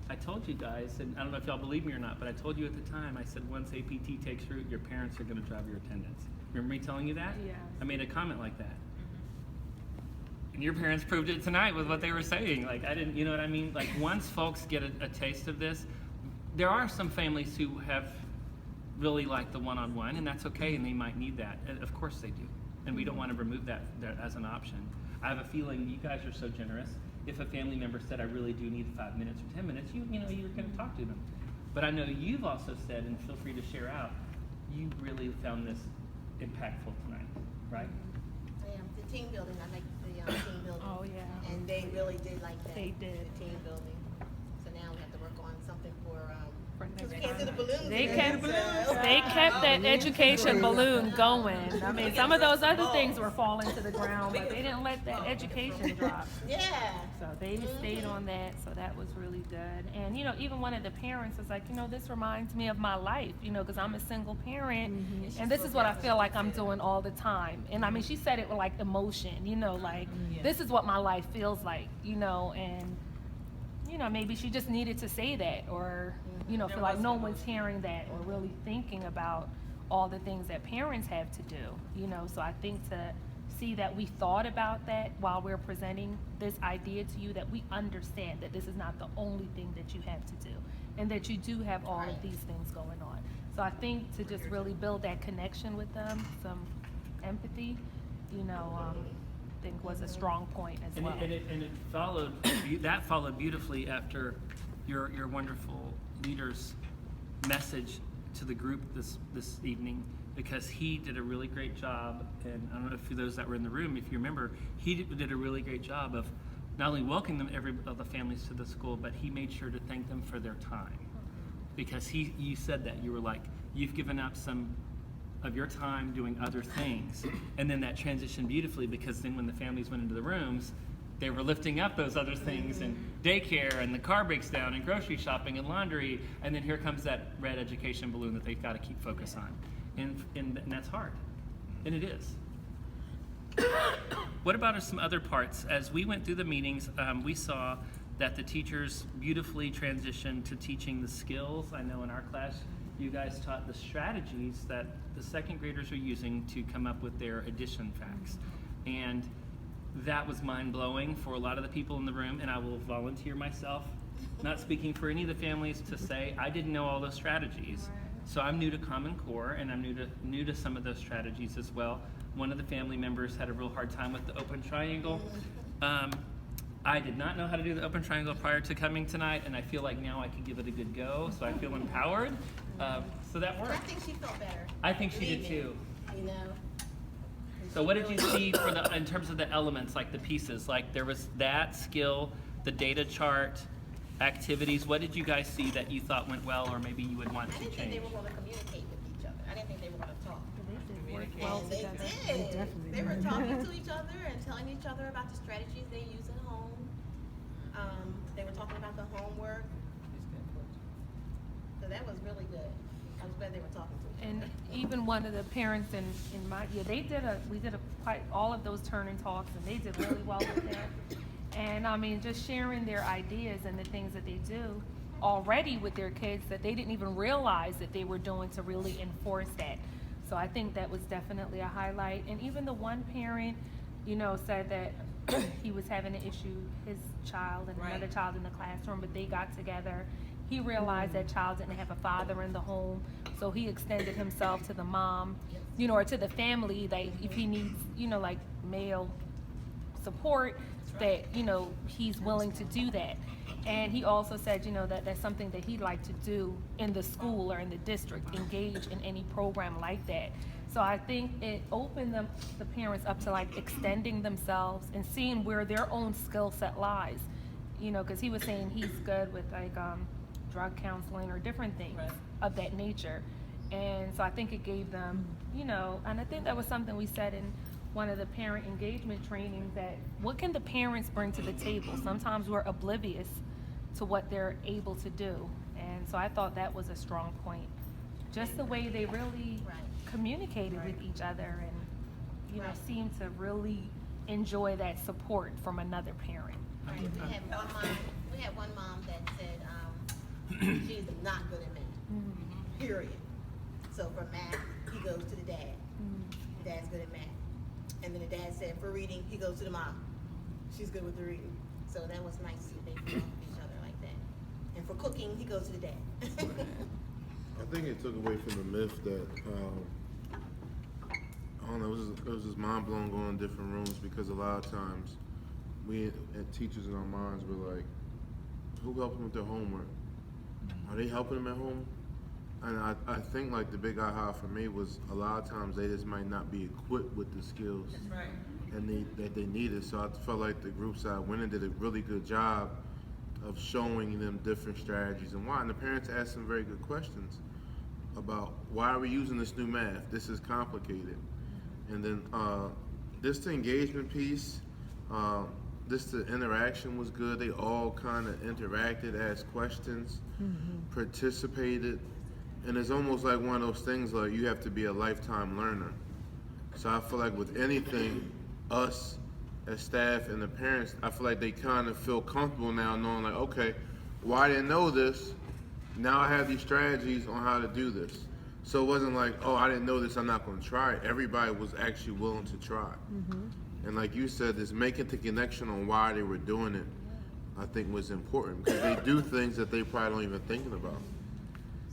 I told you guys, and I don't know if y'all believe me or not, but I told you at the time, I said once APT takes root, your parents are going to drive your attendance. Remember me telling you that? Yeah. I made a comment like that. And your parents proved it tonight with what they were saying. Like, I didn't, you know what I mean? Like, once folks get a taste of this, there are some families who have really liked the one-on-one, and that's okay, and they might need that. And of course they do. And we don't want to remove that as an option. I have a feeling you guys are so generous. If a family member said, I really do need 5 minutes or 10 minutes, you're going to talk to them. But I know you've also said, and feel free to share out, you really found this impactful tonight, right? The team building, I like the team building. Oh, yeah. And they really did like that. They did. The team building. So now we have to work on something for next we can't do the balloons. They again, kept that education balloon going. I mean, some of those other things were falling to the ground, but they didn't let that education drop. Yeah. So they stayed on that, so that was really good. And, even one of the parents was like, this reminds me of my life, because I'm a single parent, and this is what I feel like I'm doing all the time. And I mean, she said it with like emotion, this is what my life feels like, and maybe she just needed to say that, or, feel like no one's hearing that, or really thinking about all the things that parents have to do, So I think to see that we thought about that while we're presenting this idea to you, that we understand that this is not the only thing that you have to do, and that you do have all of these things going on. So I think to just really build that connection with them, some empathy, I think was a strong point as well. And it followed, that followed beautifully after your wonderful leader's message to the group this evening, because he did a really great job, and I don't know if for those that were in the room, if you remember, he did a really great job of not only welcoming the families to the school, but he made sure to thank them for their time. Because you said that, you were like, you've given up some of your time doing other things. And then that transitioned beautifully, because then when the families went into the rooms, they were lifting up those other things, and daycare, and the car breaks down, and grocery shopping, and laundry, and then here comes that red education balloon that they've got to keep focus on. And that's hard, and it is. What about some other parts? As we went through the meetings, we saw that the teachers beautifully transitioned to teaching the skills. I know in our class, you guys taught the strategies that the second graders are using to come up with their addition facts. And that was mind-blowing for a lot of the people in the room, and I will volunteer myself, not speaking for any of the families, to say I didn't know all those strategies. So I'm new to Common Core, and I'm new to some of those strategies as well. One of the family members had a real hard time with the open triangle. I did not know how to do the open triangle prior to coming tonight, and I feel like now I could give it a good go, so I feel empowered. So that worked. I think she felt better. I think she did too. You know? So what did you see for in terms of the elements, like the pieces? Like there was that skill, the data chart, activities. What did you guys see that you thought went well, or maybe you would want to change? I didn't think they were going to communicate with each other. I didn't think they were going to talk. Well, they did. They were talking to each other and telling each other about the strategies they use at home. They were talking about the homework. So that was really good. I was glad they were talking to each And other. even one of the parents in my, we did quite all of those turn and talks, and they did really well with that. And I mean, just sharing their ideas and the things that they do already with their kids that they didn't even realize that they were doing to really enforce that. So I think that was definitely a highlight. And even the one parent, said that he was having an issue, his child and another child in the classroom, but they got together. He realized that child didn't have a father in the home, so he extended himself to the mom, or to the family, that if he needs, like male support, that, he's willing to do that. And he also said, that that's something that he'd like to do in the school or in the district, engage in any program like that. So I think it opened the parents up to like extending themselves and seeing where their own skill set lies. Because he was saying he's good with like drug counseling or different things of that nature. And so I think it gave them, and I think that was something we said in one of the parent engagement trainings, that what can the parents bring to the table? Sometimes we're oblivious to what they're able to do. And so I thought that was a strong point. Just the way they really communicated with each other and, seemed to really enjoy that support from another parent. Right. We had one mom that said she's not good at math, period. So for math, he goes to the dad. The dad's good at math. And then the dad said for reading, he goes to the mom. She's good with the reading. So that was nice that they feel each other like that. And for cooking, he goes to the dad. I think it took away from the myth that, I don't know, it was just mind blowing going in different rooms, because a lot of times we at teachers in our minds were like, who helps them with their homework? Are they helping them at home? And I think like the big aha for me was a lot of times they just might not be equipped with the skills and that they needed. So I felt like the group side went and did a really good job of showing them different strategies and why. And the parents asked some very good questions about why are we using this new math? This is complicated. And then this the engagement piece, the interaction was good. They all kind of interacted, asked questions, participated. And it's almost like one of those things like you have to be a lifetime learner. So I feel like with anything, us as staff and the parents, I feel like they kind of feel comfortable now knowing like, okay, well, I didn't know this. Now I have these strategies on how to do this. So it wasn't like, oh, I didn't know this, I'm not gonna try it. Everybody was actually willing to try. And like you said, this making the connection on why they were doing it, I think was important, because they do things that they probably don't even thinking about.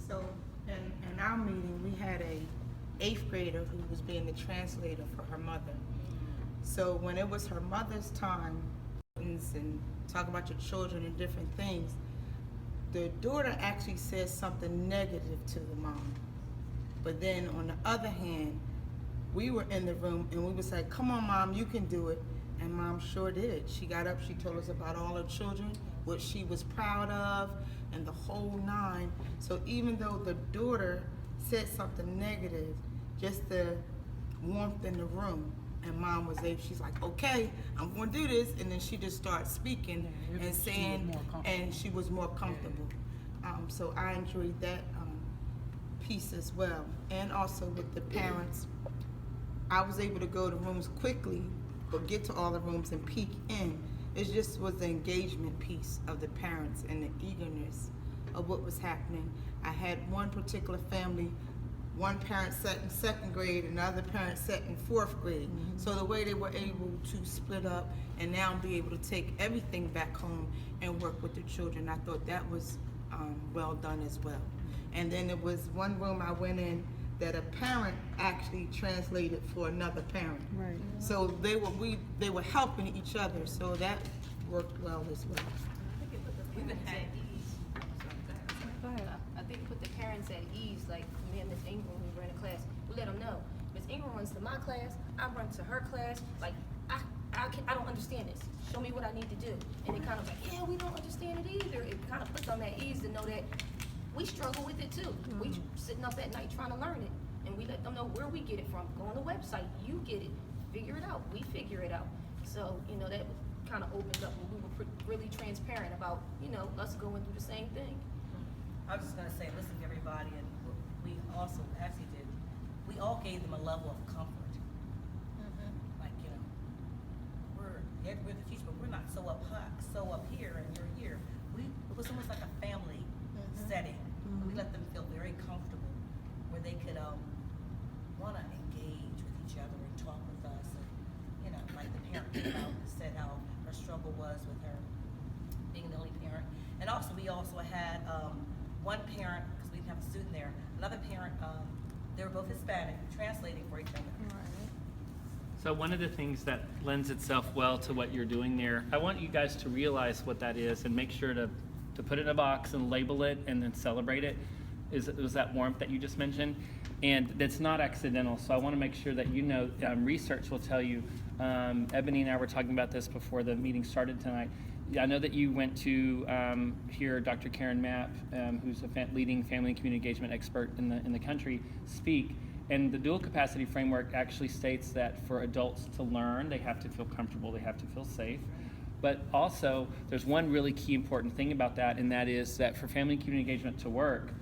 So in our meeting, we had a 8th grader who was being the translator for her mother. So when it was her mother's time and talk about your children and different things, the daughter actually said something negative to the mom. But then on the other hand, we were in the room and we was like, come on mom, you can do it. And mom sure did. She got up, she told us about all her children, what she was proud of, and the whole 9. So even though the daughter said something negative, just the warmth in the room, and mom was able, she's like, okay, I'm gonna do this, and then she just started speaking and saying, and she was more comfortable. So I enjoyed that piece as well. And also with the parents, I was able to go to rooms quickly, but get to all the rooms and peek in. It just was the engagement piece of the parents and the eagerness of what was happening. I had one particular family, one parent sat in 2nd grade and the other parent sat in 4th grade. So the way they were able to split up and now be able to take everything back home and work with the children, I thought that was well done as well. And then there was one room I went in that a parent actually translated for another parent. Right. So they were helping each other, so that worked well as well. We've been at ease. Go ahead. I think we put the parents at ease, like me and Miss Ingram, who ran a class. We let them know Miss Ingram runs to my class, I run to her class. Like I don't understand this. Show me what I need to do. And it kind of like, yeah, we don't understand it either. It kind of puts them at ease to know that we struggle with it too. We sitting up at night trying to learn it, and we let them know where we get it from. Go on the website, you get it, figure it out. We figure it out. So that kind of opened up when we were really transparent about us going through the same thing. I was just gonna say, listen to everybody, and we also actually did. We all gave them a level of comfort. Like we're the teacher, but we're not so up here, and you're here. It was almost like a family setting. We let them feel very comfortable, where they could want to engage with each other and talk with us. And like the parent came out and said how her struggle was with her being the only parent. And also we also had one parent, because we didn't have a student there, another parent, they were both Hispanic, translating for each other. So one of the things that lends itself well to what you're doing there, I want you guys to realize what that is and make sure to put it in a box and label it and then celebrate it. Was that warmth that you just mentioned? And that's not accidental, so I want to make sure that research will tell you, Ebony and I were talking about this before the meeting started tonight. I know that you went to hear Dr. Karen Mapp, who's a leading family and community engagement expert in the country, speak. And the dual capacity framework actually states that for adults to learn, they have to feel comfortable, they have to feel safe. But also, there's one really key important thing about that, and that is that for family and community engagement to work,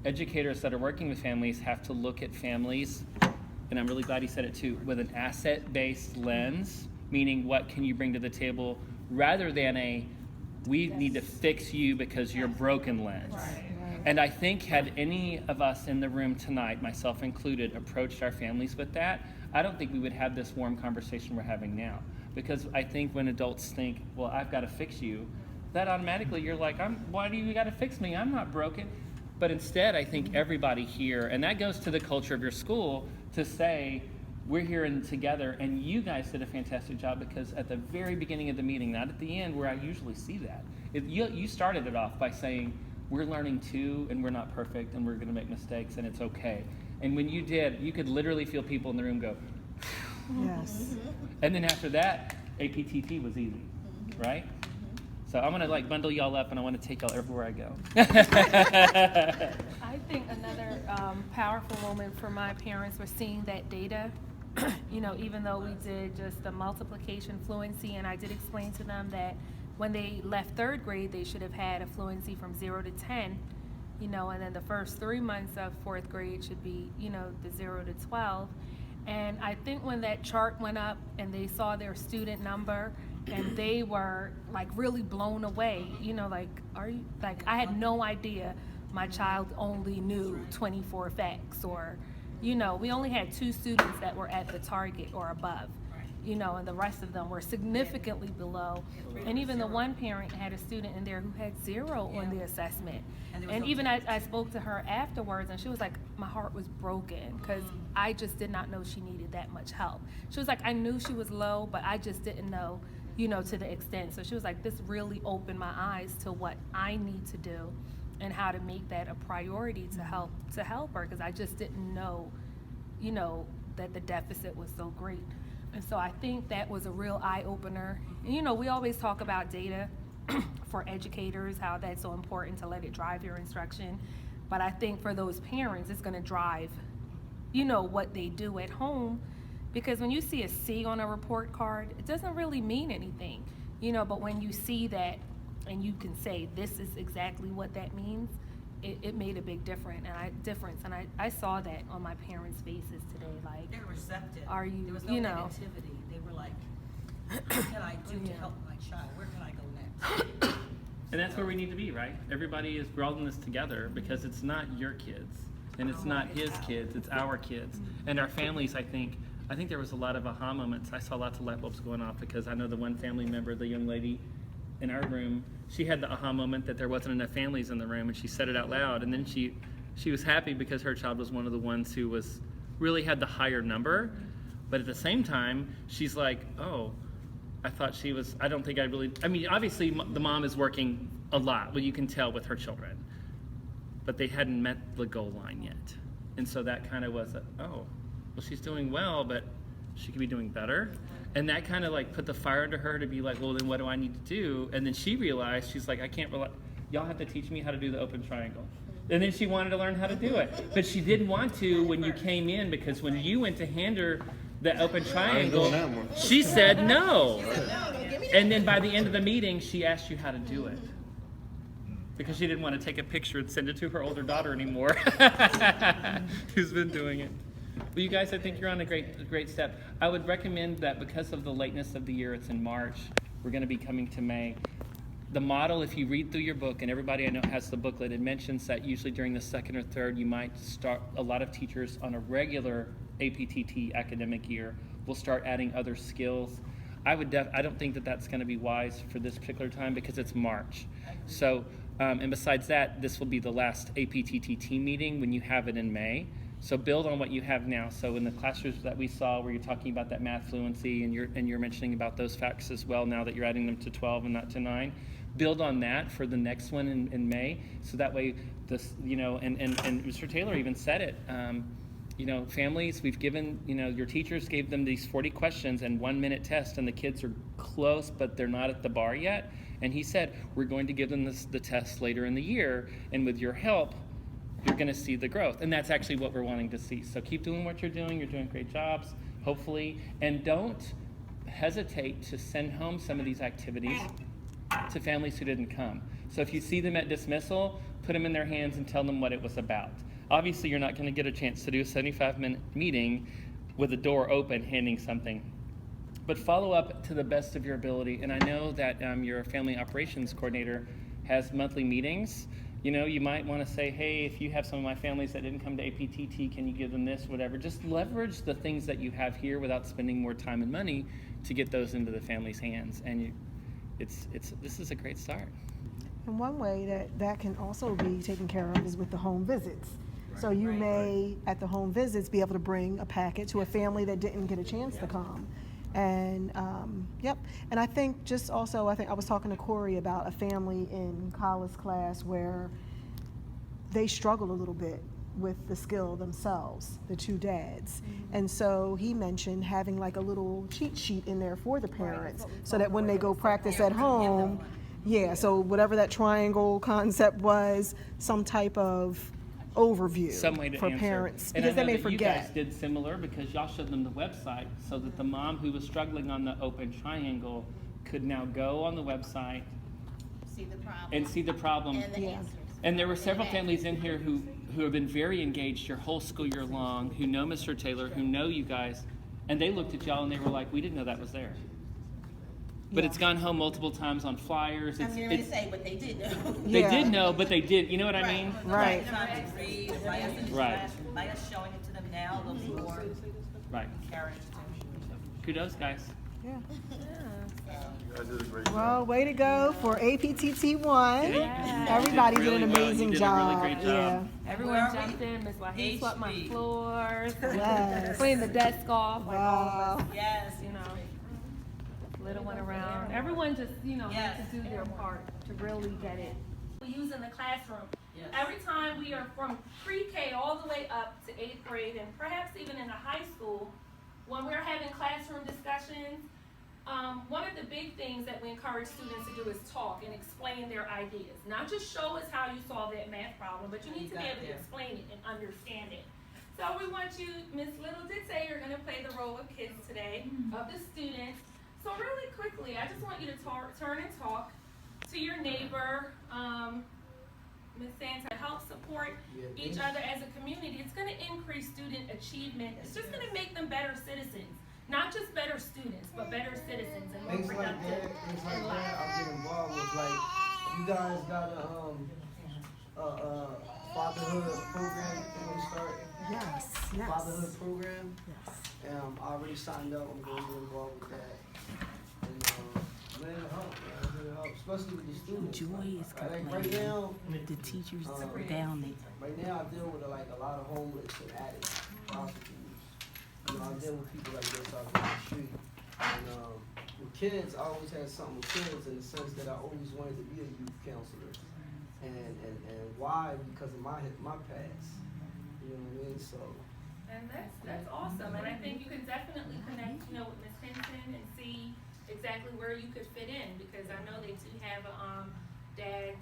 educators that are working with families have to look at families, and I'm really glad he said it too, with an asset-based lens, meaning what can you bring to the table, rather than we need to fix you because you're broken lens. Right. And I think had any of us in the room tonight, myself included, approached our families with that, I don't think we would have this warm conversation we're having now. Because I think when adults think, well, I've got to fix you, that automatically you're like, why do you got to fix me? I'm not broken. But instead, I think everybody here, and that goes to the culture of your school, to say, we're here together, and you guys did a fantastic job, because at the very beginning of the meeting, not at the end where I usually see that, you started it off by saying, we're learning too, and we're not perfect, and we're going to make mistakes, and it's okay. And when you did, you could literally feel people in the room go, yes. And then after that, APTT was easy, right? So I'm gonna bundle y'all up, and I want to take y'all everywhere I go. I think another powerful moment for my parents was seeing that data. Even though we did just the multiplication fluency, and I did explain to them that when they left 3rd grade, they should have had a fluency from 0 to 10, and then the first 3 months of 4th grade should be, the 0 to 12. And I think when that chart went up and they saw their student number, and they were really blown away, I had no idea my child only knew 24 facts, or, you know, we only had 2 students that were at the target or above, you know, and the rest of them were significantly below. And even the one parent had a student in there who had 0 on the assessment. And even I spoke to her afterwards, and she was like, my heart was broken because I just did not know she needed that much help. She was like, I knew she was low, but I just didn't know, you know, to the extent. So she was like, this really opened my eyes to what I need to do and how to make that a priority to help her, because I just didn't know, you know, that the deficit was so great. And so I think that was a real eye-opener. And, you know, we always talk about data for educators, how that's so important to let it drive your instruction. But I think for those parents, it's going to drive, you know, what they do at home. Because when you see a C on a report card, it doesn't really mean anything, you know, but when you see that and you can say, this is exactly what that means, it made a big difference. And I saw that on my parents' faces today. Like, They're receptive. Are you, There was no you know, negativity. They were like, what can I do to help my child? Where can I go next? And that's where we need to be, right? Everybody is building this together because it's not your kids and it's not his kids, it's our kids. And our families, I think there was a lot of aha moments. I saw lots of light bulbs going off because I know the one family member, the young lady in our room, she had the aha moment that there wasn't enough families in the room, and she said it out loud. And then she was happy because her child was one of the ones who was really had the higher number. But at the same time, she's like, oh, I thought she was, I don't think I really, I mean, obviously the mom is working a lot, well, you can tell with her children, but they hadn't met the goal line yet. And so that kind of was, oh, well, she's doing well, but she could be doing better. And that kind of like put the fire into her to be like, well, then what do I need to do? And then she realized, she's like, I can't rely, y'all have to teach me how to do the open triangle. And then she wanted to learn how to do it. But she didn't want to when you came in, because when you went to hand her the open triangle, she said no. And then by the end of the meeting, she asked you how to do it, because she didn't want to take a picture and send it to her older daughter anymore, who's been doing it. Well, you guys, I think you're on a great step. I would recommend that because of the lateness of the year, it's in March, we're going to be coming to May. The model, if you read through your book, and everybody I know has the booklet, it mentions that usually during the 2nd or 3rd, you might start, a lot of teachers on a regular APTT academic year will start adding other skills. I don't think that that's going to be wise for this particular time because it's March. So, and besides that, this will be the last APTT team meeting when you have it in May. So build on what you have now. So in the classrooms that we saw where you're talking about that math fluency and you're mentioning about those facts as well now that you're adding them to 12 and not to 9, build on that for the next one in May. So that way, this, you know, and Mr. Taylor even said it, you know, families, we've given, you know, your teachers gave them these 40 questions and 1-minute test, and the kids are close, but they're not at the bar yet. And he said, we're going to give them the test later in the year, and with your help, you're going to see the growth. And that's actually what we're wanting to see. So keep doing what you're doing great jobs, hopefully, and don't hesitate to send home some of these activities to families who didn't come. So if you see them at dismissal, put them in their hands and tell them what it was about. Obviously, you're not going to get a chance to do a 75-minute meeting with the door open handing something. But follow up to the best of your ability. And I know that your family operations coordinator has monthly meetings. You know, you might want to say, hey, if you have some of my families that didn't come to APTT, can you give them this, whatever. Just leverage the things that you have here without spending more time and money to get those into the family's hands. And this is a great start. And one way that can also be taken care of is with the home visits. So you may, at the home visits, be able to bring a packet to a family that didn't get a chance to come. And, and I think just also, I was talking to Corey about a family in college class where they struggled a little bit with the skill themselves, the 2 dads. And so he mentioned having like a little cheat sheet in there for the parents so that when they go practice at home, so whatever that triangle concept was, some type of overview some way to for answer. parents, and because they may that forget. You guys did similar because y'all showed them the website so that the mom who was struggling on the open triangle could now go on the website, see the problem, and see the problem. And the answers. And there were several families in here who have been very engaged your whole school year long, who know Mr. Taylor, who know you guys, and they looked at y'all and they were like, we didn't know that was there. but it's gone home multiple times on flyers. I'm going to say, but they did know. They did know, but they did. You know what I mean? Right. Trying to read, by us in the Right. class, by us showing it to them now, they'll be more Right. encouraged. Kudos, guys. You guys did a great job. Well, way to go for APTT 1. Everybody did an amazing You did job. a really great job. Everyone jumped in. Miss Wahid swept my HB. floors, Yes. cleaned the desk off, like all of us, Yes. you know. Little one around. Everyone just, you know, Yes. had to do their part to really get it. We use in the classroom. Yes. Every time we are from pre-K all the way up to 8th grade, and perhaps even in the high school, when we're having classroom discussions, one of the big things that we encourage students to do is talk and explain their ideas. Not just show us how you solve that math problem, but you need to be able to explain it and understand it. So we want you, Ms. Little did say you're gonna play the role of kids today, of the students. So really quickly, I just want you to turn and talk to your neighbor, Ms. Santa, help support each other as a community. It's gonna increase student achievement. It's just gonna make them better citizens. Not just better students, but better citizens and more Things like that, productive things like in that, life. I'll get involved with. Like, you guys got a fatherhood program you're gonna start? Yes, yes. Fatherhood program? Yes. I already signed up. I'm going to get involved with that. And man, it'll help, man. It'll help, especially with the students. Joy is Like right now, the teachers down there. Right now, I deal with like a lot of homeless and addicts, prostitutes. You know, I deal with people like this out there on the street. And with kids, I always had something with kids in the sense that I always wanted to be a youth counselor. And why? Because of my past. You know what I mean? So. And that's awesome. And I think you can definitely connect, you know, with Ms. Henson and see exactly where you could fit in, because I know they do have dad's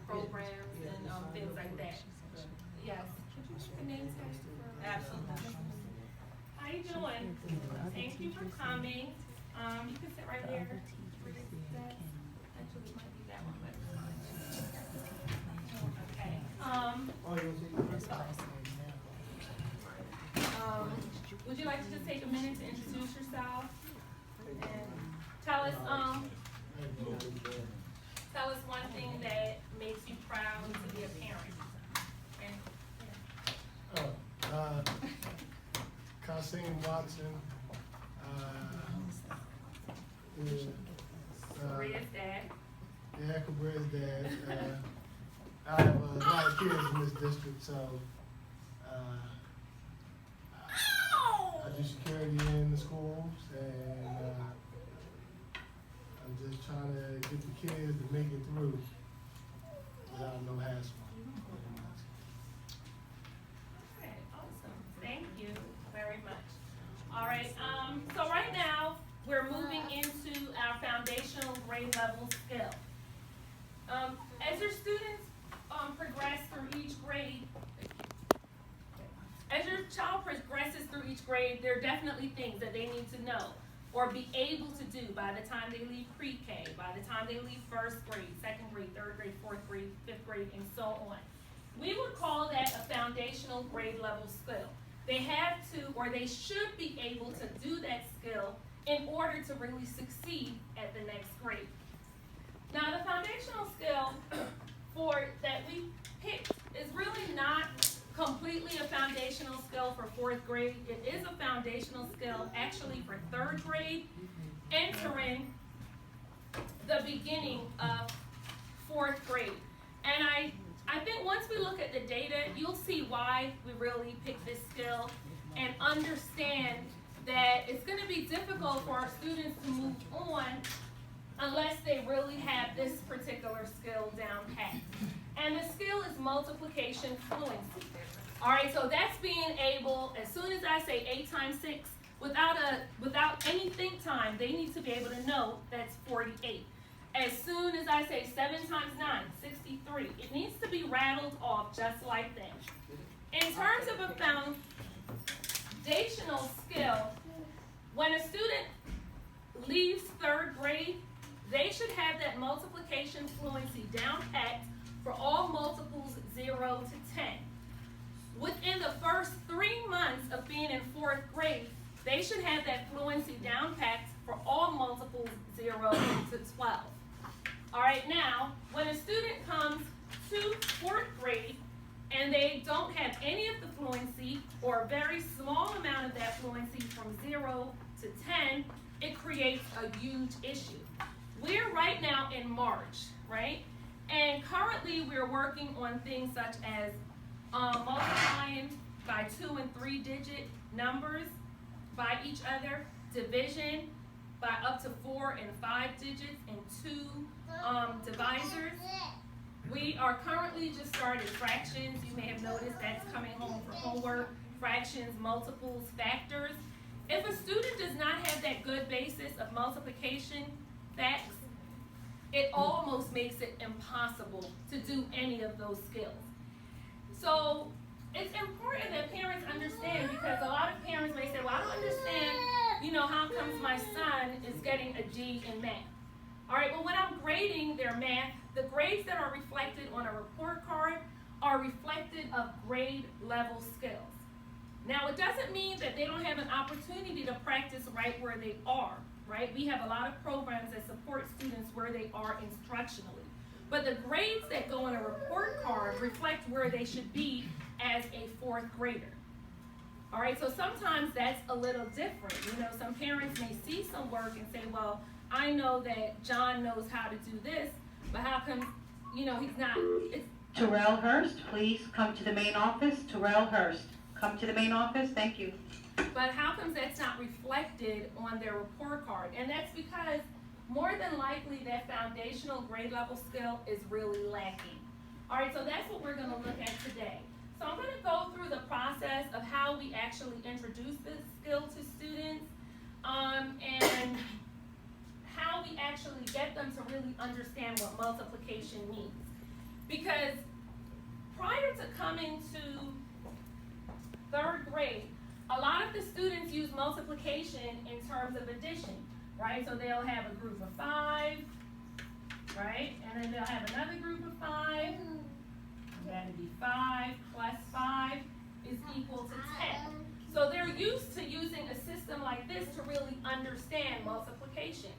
programs and things like that. Yes. Could you put the name tag for? Absolutely. How you doing? Thank you for coming. You can sit right here. Actually, it might be that one, but it's fine. Okay. Would you like to just take a minute to introduce yourself and tell us one thing that makes you proud to be a parent? And, Kasim Watson. Maria's dad. Yeah, Cabrera's dad. I have a lot of kids in this district, so I do security in the schools, and I'm just trying to get the kids to make it through without no hassle. Okay, awesome. Thank you very much. All right, so right now, we're moving into our foundational grade level skill. As your students progress through each grade, as your child progresses through each grade, there are definitely things that they need to know or be able to do by the time they leave pre-K, by the time they leave first grade, second grade, third grade, fourth grade, fifth grade, and so on. We would call that a foundational grade level skill. They have to, or they should be able to do that skill in order to really succeed at the next grade. Now, the foundational skill that we picked is really not completely a foundational skill for fourth grade. It is a foundational skill actually for third grade, entering the beginning of fourth grade. And I think once we look at the data, you'll see why we really picked this skill and understand that it's going to be difficult for our students to move on unless they really have this particular skill down pat. And the skill is multiplication fluency. All right, so that's being able, as soon as I say 8 times 6, without any think time, they need to be able to know that's 48. As soon as I say 7 times 9, 63, it needs to be rattled off just like that. In terms of a foundational skill, when a student leaves third grade, they should have that multiplication fluency down pat for all multiples 0 to 10. Within the first 3 months of being in fourth grade, they should have that fluency down pat for all multiples 0 to 12. All right, now, when a student comes to 4th grade and they don't have any of the fluency or a very small amount of that fluency from 0 to 10, it creates a huge issue. We're right now in March, right? And currently we're working on things such as multiplying by 2 and 3 digit numbers by each other, division by up to 4 and 5 digits and 2 divisors. We are currently just started fractions. You may have noticed that's coming home for homework. Fractions, multiples, factors. If a student does not have that good basis of multiplication, facts, it almost makes it impossible to do any of those skills. So it's important that parents understand, because a lot of parents may say, well, I don't understand, how comes my son is getting a D in math? All right, well, when I'm grading their math, the grades that are reflected on a report card are reflected of grade level skills. Now, it doesn't mean that they don't have an opportunity to practice right where they are, right? We have a lot of programs that support students where they are instructionally. But the grades that go on a report card reflect where they should be as a 4th grader. All right, so sometimes that's a little different. Some parents may see some work and say, well, I know that John knows how to do this, but how come, he's not? Terrell Hurst, please come to the main office. Terrell Hurst, come to the main office. Thank you. But how come that's not reflected on their report card? And that's because more than likely that foundational grade level skill is really lacking. All right, so that's what we're going to look at today. So I'm going to go through the process of how we actually introduce this skill to students, and how we actually get them to really understand what multiplication means. Because prior to coming to 3rd grade, a lot of the students use multiplication in terms of addition, right? So they'll have a group of 5, right? And then they'll have another group of 5. That'd be 5 plus 5 is equal to 10. So they're used to using a system like this to really understand multiplication.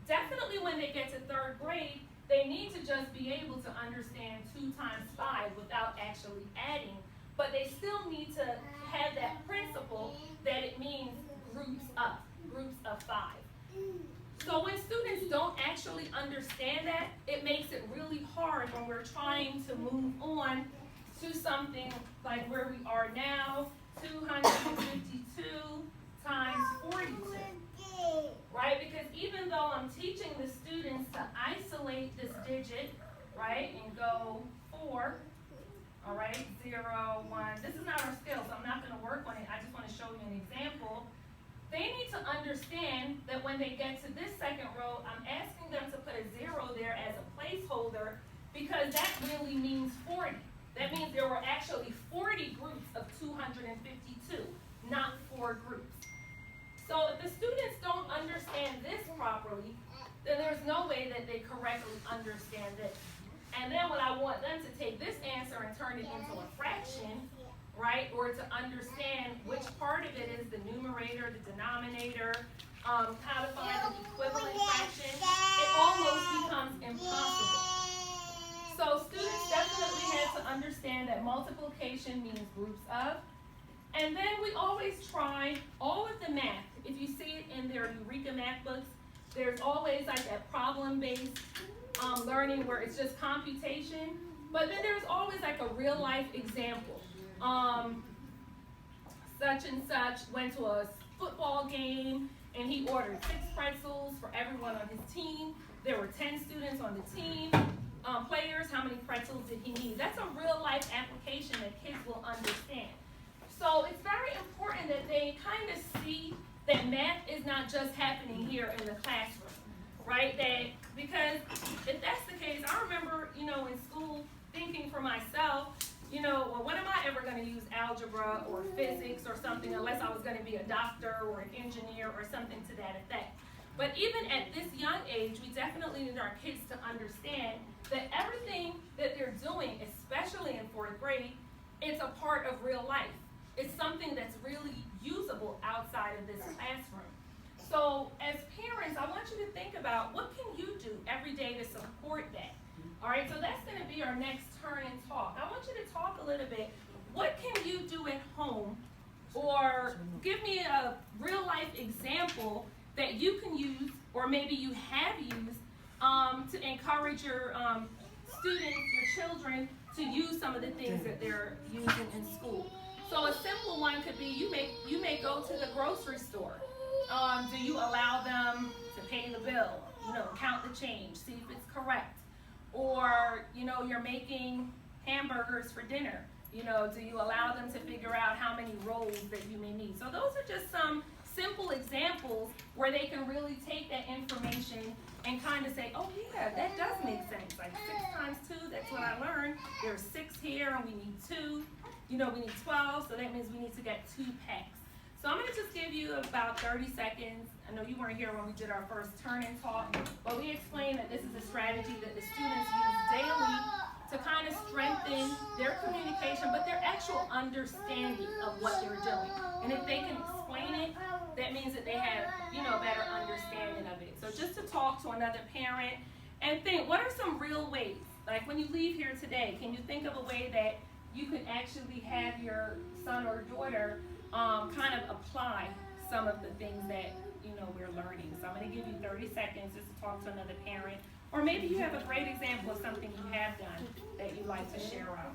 Definitely when they get to 3rd grade, they need to just be able to understand 2 times 5 without actually adding, but they still need to have that principle that it means groups of 5. So when students don't actually understand that, it makes it really hard when we're trying to move on to something like where we are now, 252 times 42. Right? Because even though I'm teaching the students to isolate this digit, right, and go 4, all right, 0, 1. This is not our skill, so I'm not going to work on it. I just want to show you an example. They need to understand that when they get to this second row, I'm asking them to put a 0 there as a placeholder, because that really means 40. That means there were actually 40 groups of 252, not 4 groups. So if the students don't understand this properly, then there's no way that they correctly understand this. And then when I want them to take this answer and turn it into a fraction, right, or to understand which part of it is the numerator, the denominator, how to find an equivalent fraction, it almost becomes impossible. So students definitely have to understand that multiplication means groups of. And then we always try all of the math. If you see it in their Eureka math books, there's always like that problem-based learning where it's just computation. But then there's always like a real-life example. Such and such went to a football game and he ordered 6 pretzels for everyone on his team. There were 10 students on the team. Players, how many pretzels did he need? That's a real-life application that kids will understand. So it's very important that they kind of see that math is not just happening here in the classroom, right? Because if that's the case, I remember, in school thinking for myself, well, when am I ever going to use algebra or physics or something unless I was going to be a doctor or an engineer or something to that effect. But even at this young age, we definitely need our kids to understand that everything that they're doing, especially in 4th grade, it's a part of real life. It's something that's really usable outside of this classroom. So as parents, I want you to think about what can you do every day to support that. All right, so that's going to be our next turn and talk. I want you to talk a little bit. What can you do at home, or give me a real life example that you can use, or maybe you have used, to encourage your students, your children, to use some of the things that they're using in school. So a simple one could be you may go to the grocery store. Do you allow them to pay the bill? Count the change, see if it's correct. Or you're making hamburgers for dinner. Do you allow them to figure out how many rolls that you may need? So those are just some simple examples where they can really take that information and kind of say, oh yeah, that does make sense. Like 6 times 2, that's what I learned. There's 6 here and we need 2. We need 12, so that means we need to get 2 packs. So I'm gonna just give you about 30 seconds. I know you weren't here when we did our first turn and talk, but we explained that this is a strategy that the students use daily to kind of strengthen their communication, but their actual understanding of what they're doing. And if they can explain it, that means that they have, a better understanding of it. So just to talk to another parent and think, what are some real ways? Like when you leave here today, can you think of a way that you can actually have your son or daughter kind of apply some of the things that, we're learning? So I'm gonna give you 30 seconds just to talk to another parent. Or maybe you have a great example of something you have done that you'd like to share out.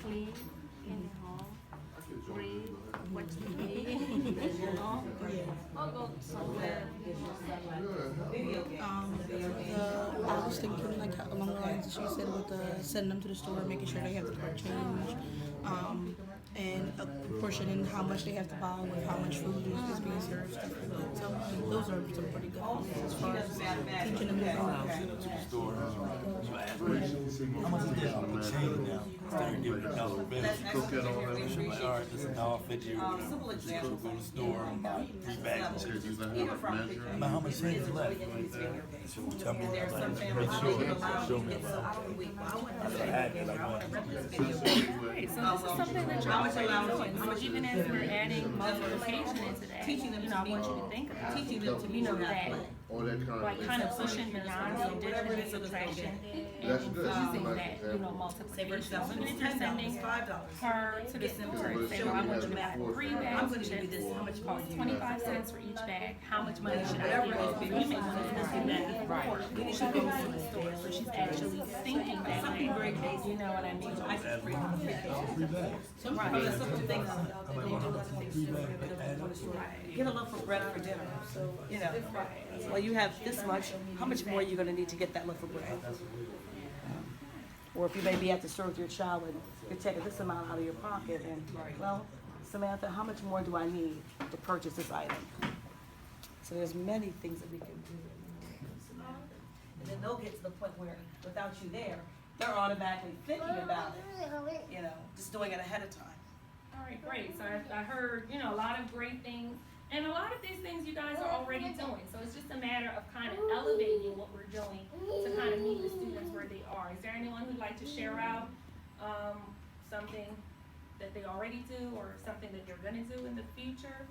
Clean in the home, read, watch TV, or go somewhere. I was thinking like along the lines she said with sending them to the store, making sure they have the correct change, and a proportion in how much they have to buy with how much food is being served, stuff like that. So those are some pretty good ones as far as teaching them how to the store. You ask me, how much is this? I'm gonna change now. Instead of giving $1 bill. Cook at all that. She's like, all right, this is $1.50. Simple Just example. go to the store and buy 3 bags of chips. Even from But how much change is left? She will tell me There are some like, families make that sure. allow Show you to me get so about out of the week. Well, I wouldn't That's have a habit, like I what? want to rent this video. Right, so this is something that you're already doing. So even as we're adding multiplication into that, Teaching them to I want you to think about, teaching them to be that, All that kind like kind of pushing beyond the addition and subtraction That's and good. using Nice that, example. multiplication. So example, even if you're sending $10, her to the store and say, well, I want you to have 3 I'm bags gonna of give you chips, this, how much more cost do you 25 cents for each bag, how much money should I give you? So you may want to do that before she goes to the store, so she's actually thinking that way. You know what I mean? Some of the simple things that they do, get a loaf of bread for dinner. Well, you have this much, how much more are you gonna need to get that loaf of bread? Or if you may be at the store with your child and you're taking this amount out of your pocket and, well, Samantha, how much more do I need to purchase this item? So there's many things that we can do. And then they'll get to the point where, without you there, they're automatically thinking about it, just doing it ahead of time. All right, great. So I heard, a lot of great things. And a lot of these things you guys are already doing. So it's just a matter of kind of elevating what we're doing to kind of meet the students where they are. Is there anyone who'd like to share out something that they already do or something that they're going to do in the future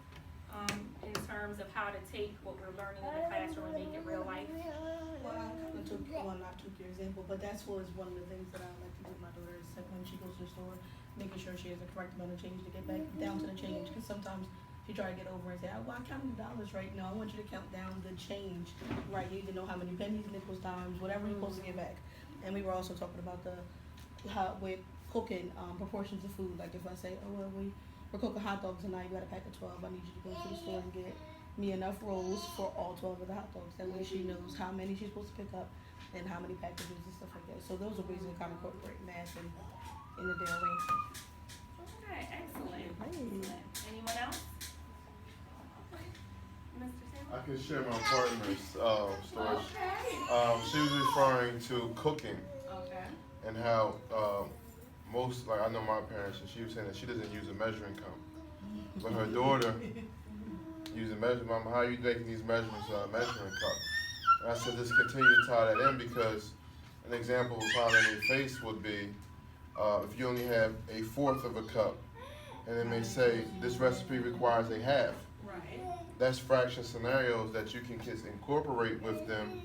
in terms of how to take what we're learning in the classroom and make it real life? Well, I kind of took your example, but that's was one of the things that I like to do with my daughter is that when she goes to the store, making sure she has the correct amount of change to get back down to the change. Because sometimes she try to get over and say, well, I counted the dollars right. No, I want you to count down the change right. You need to know how many pennies, nickels, dimes, whatever you're supposed to get back. And we were also talking about how with cooking proportions of food. Like if I say, oh, well, we're cooking hot dogs tonight, you got a pack of 12. I need you to go to the store and get me enough rolls for all 12 of the hot dogs. That way she knows how many she's supposed to pick up and how many packages and stuff like that. So those are ways to kind of incorporate math in the daily. Okay, excellent. Anyone else? I can share my partner's story. She was referring to cooking and how most, like I know my parents, and she was saying that she doesn't use a measuring cup. But her daughter uses a measuring cup. Mom, how are you making these measurements with a measuring cup? And I said, just continue to tie that in because an example of how they face would be if you only have 1/4 of a cup, and it may say this recipe requires 1/2. Right. That's fraction scenarios that you can just incorporate with them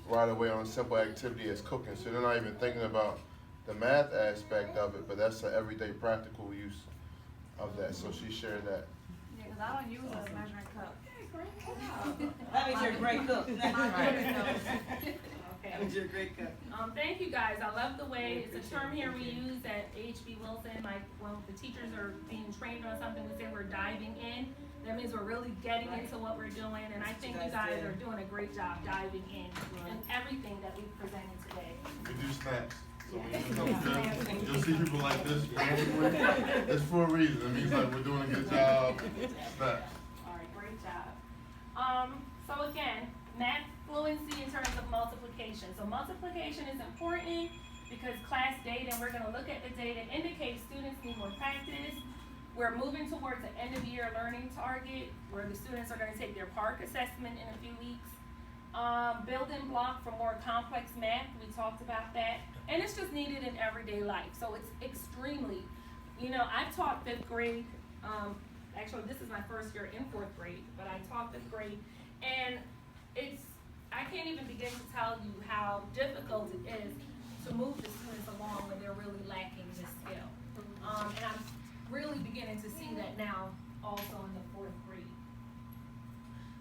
right away on a simple activity as cooking. So they're not even thinking about the math aspect of it, but that's an everyday practical use of that. So she shared that. Yeah, because I don't use a measuring cup. That means you're a great cook. Okay. That means you're a great cook. Thank you guys. I love the way it's a term here we use at H.B. Wilson. Like when the teachers are being trained on something, we say we're diving in. That means we're really getting into what we're doing, and I think you guys are doing a great job diving in everything that we've presented today. We do snacks. So you'll see people like this. It's for a reason. It means like we're doing a good job. Snacks. All right, great job. So again, math fluency in terms of multiplication. So multiplication is important because class data, and we're going to look at the data, indicates students need more practice. We're moving towards an end of year learning target where the students are going to take their PARC assessment in a few weeks. Building block for more complex math, we talked about that. And it's just needed in everyday life. So it's extremely, I've taught 5th grade. Actually, this is my first year in 4th grade, but I taught 5th grade. And I can't even begin to tell you how difficult it is to move the students along when they're really lacking this skill. And I'm really beginning to see that now also in the 4th grade.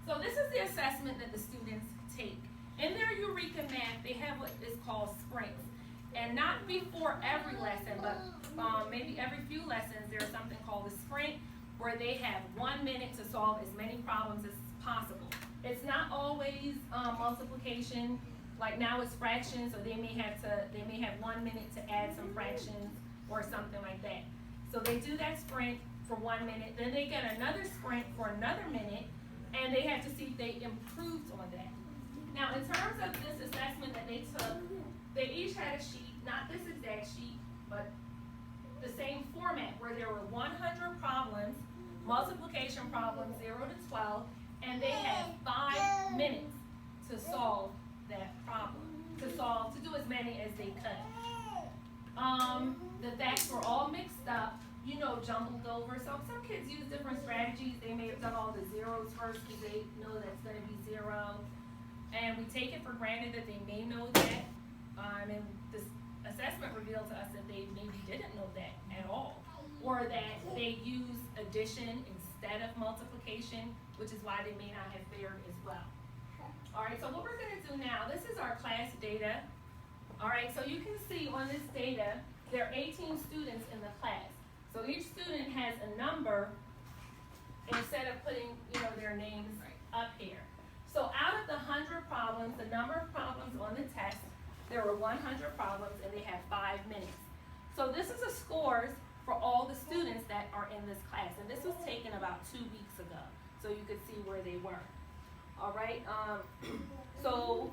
So this is the assessment that the students take. In their Eureka Math, they have what is called sprints. And not before every lesson, but maybe every few lessons, there's something called a sprint where they have 1 minute to solve as many problems as possible. It's not always multiplication. Like now it's fractions, so they may have 1 minute to add some fractions or something like that. So they do that sprint for 1 minute, then they get another sprint for another minute, and they have to see if they improved on that. Now, in terms of this assessment that they took, they each had a sheet, not this exact sheet, but the same format where there were 100 problems, multiplication problems 0 to 12, and they had 5 minutes to solve that problem, to do as many as they could. The facts were all mixed up, jumbled over. So some kids use different strategies. They may have done all the zeros first because they know that's going to be 0. And we take it for granted that they may know that. And this assessment revealed to us that they maybe didn't know that at all. Or that they use addition instead of multiplication, which is why they may not have fared as well. All right, so what we're going to do now, this is our class data. All right, so you can see on this data, there are 18 students in the class. So each student has a number instead of putting, their names up here. So out of the 100 problems, the number of problems on the test, there were 100 problems and they had 5 minutes. So this is the scores for all the students that are in this class. And this was taken about 2 weeks ago, so you could see where they were. All right, so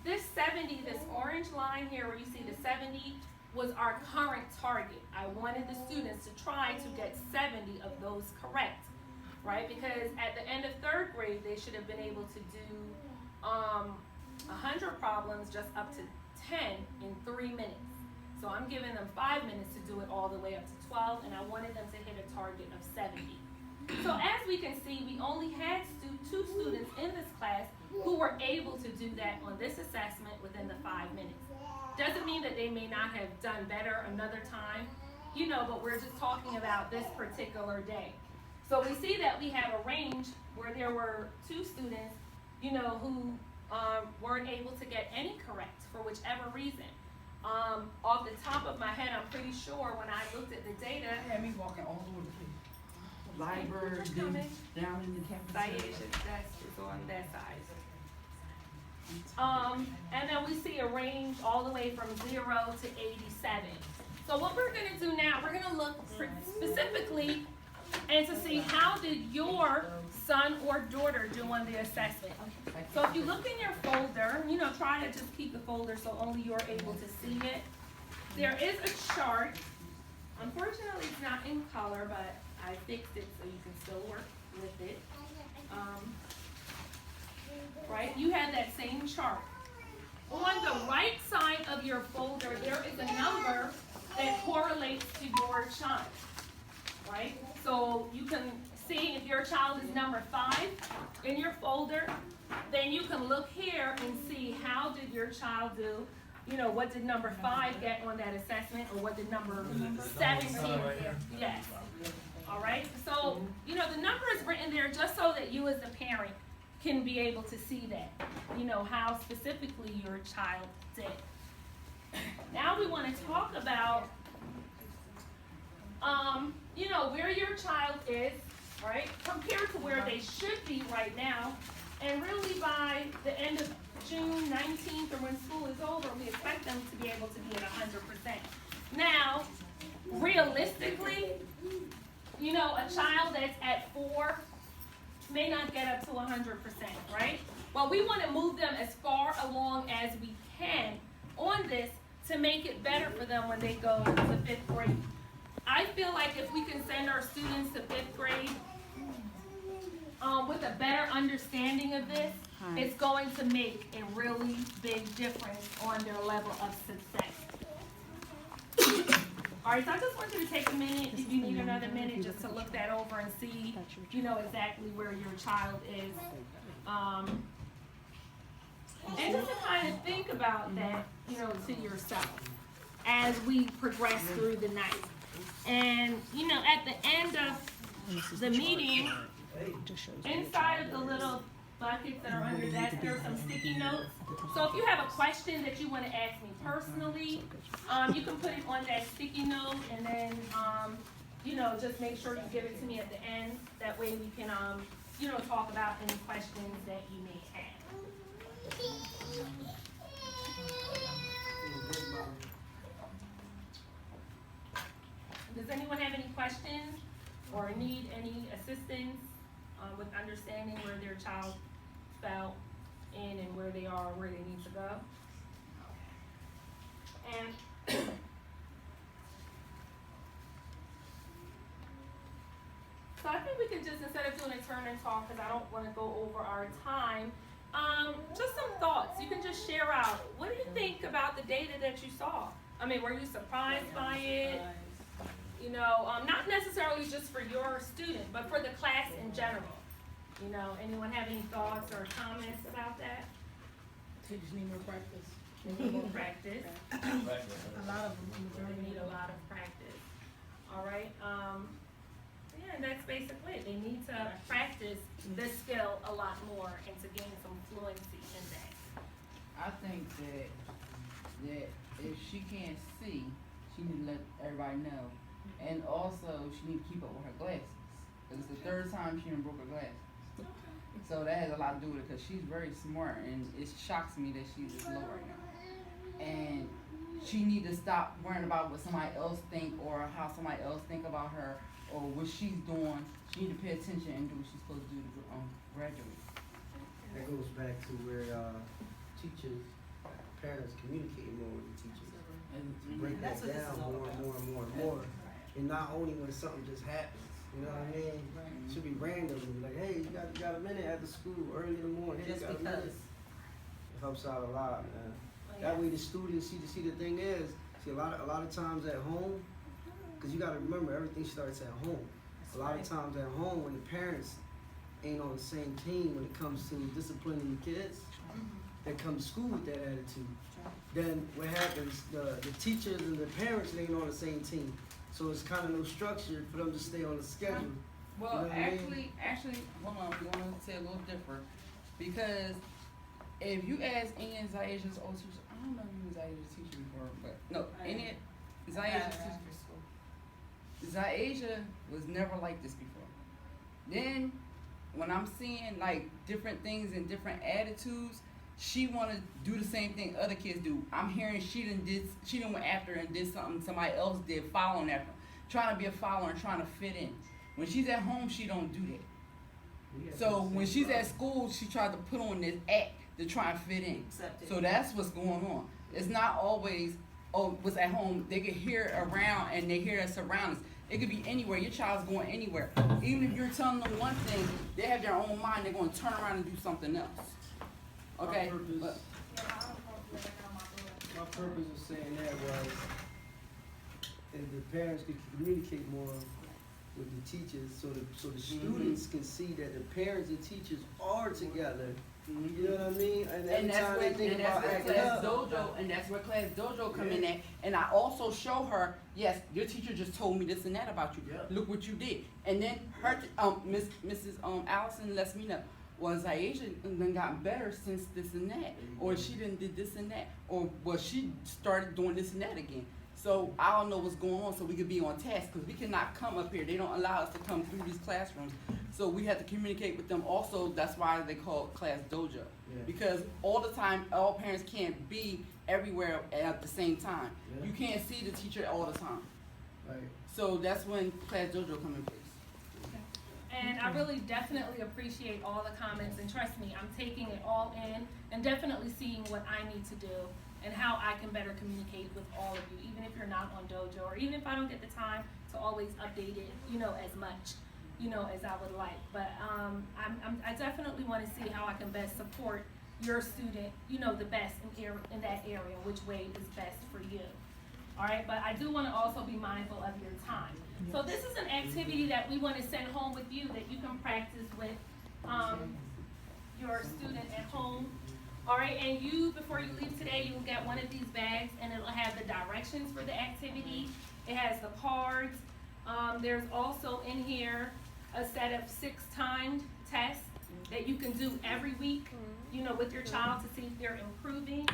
this 70, this orange line here where you see the 70 was our current target. I wanted the students to try to get 70 of those correct, right? Because at the end of 3rd grade, they should have been able to do 100 problems just up to 10 in 3 minutes. So I'm giving them 5 minutes to do it all the way up to 12, and I wanted them to hit a target of 70. So as we can see, we only had 2 students in this class who were able to do that on this assessment within the 5 minutes. Doesn't mean that they may not have done better another time, but we're just talking about this particular day. So we see that we have a range where there were 2 students, who weren't able to get any correct for whichever reason. Off the top of my head, I'm pretty sure when I looked at the data, had me walking all over the place. Library, down in the campus. That's on that side. And then we see a range all the way from 0 to 87. So what we're going to do now, we're going to look specifically and to see how did your son or daughter do on the assessment. So if you look in your folder, try to just keep the folder so only you're able to see it. There is a chart. Unfortunately, it's not in color, but I fixed it so you can still work with it. Right? You had that same chart. On the right side of your folder, there is a number that correlates to your child. Right? So you can see if your child is number 5 in your folder, then you can look here and see how did your child do. You know, what did number 5 get on that assessment, or what did number 17 get? Yes. All right. So, you know, the number is written there just so that you as the parent can be able to see that, you know, how specifically your child did. Now we want to talk about, you know, where your child is, right, compared to where they should be right now. And really by the end of June 19th, or when school is over, we expect them to be able to be at 100%. Now, realistically, you know, a child that's at 4 may not get up to 100%, right? Well, we want to move them as far along as we can on this to make it better for them when they go to 5th grade. I feel like if we can send our students to 5th grade with a better understanding of this, it's going to make a really big difference on their level of success. All right, so I just want you to take a minute, if you need another minute, just to look that over and see, you know, exactly where your child is. And just to kind of think about that, you know, to yourself as we progress through the night. And, you know, at the end of the meeting, inside of the little buckets that are on your desk, there are some sticky notes. So if you have a question that you want to ask me personally, you can put it on that sticky note, and then, you know, just make sure you give it to me at the end. That way we can, you know, talk about any questions that you may have. Does anyone have any questions or need any assistance with understanding where their child fell in and where they are, where they need to go? And so I think we can just, instead of doing a turn and talk, because I don't want to go over our time, just some thoughts. You can just share out. What do you think about the data that you saw? I mean, were you surprised by it? You know, not necessarily just for your student, but for the class in general. You know, anyone have any thoughts or comments about that? Teachers need more practice. They need more practice. A lot of them. They need a lot of practice. All right. Yeah, and that's basically it. They need to practice this skill a lot more and to gain some fluency in that. I think that if she can't see, she need to let everybody know. And also, she need to keep up with her glasses. It's the 3rd time she done broke her glasses. So that has a lot to do with it, because she's very smart, and it shocks me that she's this low right now. And she need to stop worrying about what somebody else think, or how somebody else think about her, or what she's doing. She need to pay attention and do what she's supposed to do to graduate. That goes back to where teachers, parents communicate more with the teachers. And break that down more and more and more and more. And not only when something just happens, you know what I mean? It should be random. Like, hey, you got a minute after school, early in the morning. Hey, Just you got because. a minute. It helps out a lot, man. That way the students see the thing is, see a lot of times at home, because you got to remember everything starts at home. A lot of times at home when the parents ain't on the same team when it comes to disciplining the kids, they come to school with that attitude. Then what happens, the teachers and the parents ain't on the same team. So it's kind of no structure for them to stay on the schedule. Well, you know what I mean? actually, hold on, we want to say a little different. Because if you ask any of Zaya's old teachers, I don't know if you was Zaya's teacher before, but no, any Zaya's teacher. Zayaja was never like this before. Then, when I'm seeing like different things and different attitudes, she want to do the same thing other kids do. I'm hearing she done went after and did something somebody else did, following after, trying to be a follower and trying to fit in. When she's at home, she don't do that. So when she's at school, she tries to put on this act to try and fit in. So that's what's going on. It's not always, oh, what's at home. They can hear it around and they hear their surroundings. It could be anywhere. Your child's going anywhere. Even if you're telling them one thing, they have their own mind. They're going to turn around and do something else. Okay? My purpose of saying that was, if the parents could communicate more, with the teachers, so the students can see that the parents and teachers are together. You know what I mean? And every time they think about acting Class up. Dojo, and that's where Class Dojo come in at. And I also show her, yes, your teacher just told me this and that about you. Look what you did. And then her, Mrs. Allison lets me know, well, Zaisha done gotten better since this and that, or she done did this and that, or well, she started doing this and that again. So I don't know what's going on, so we could be on task, because we cannot come up here. They don't allow us to come through these classrooms. So we have to communicate with them also. That's why they call it Class Dojo. Because all the time, all parents can't be everywhere at the same time. You can't see the teacher all the time. Right. So that's when Class Dojo come in place. And I really definitely appreciate all the comments, and trust me, I'm taking it all in and definitely seeing what I need to do and how I can better communicate with all of you, even if you're not on Dojo, or even if I don't get the time to always update it, as much, as I would like. But I definitely want to see how I can best support your student, the best in that area, which way is best for you. All right, but I do want to also be mindful of your time. So this is an activity that we want to send home with you that you can practice with your student at home. All right, and before you leave today, you will get one of these bags, and it'll have the directions for the activity. It has the cards. There's also in here a set of 6 timed tests that you can do every week, with your child to see if they're improving.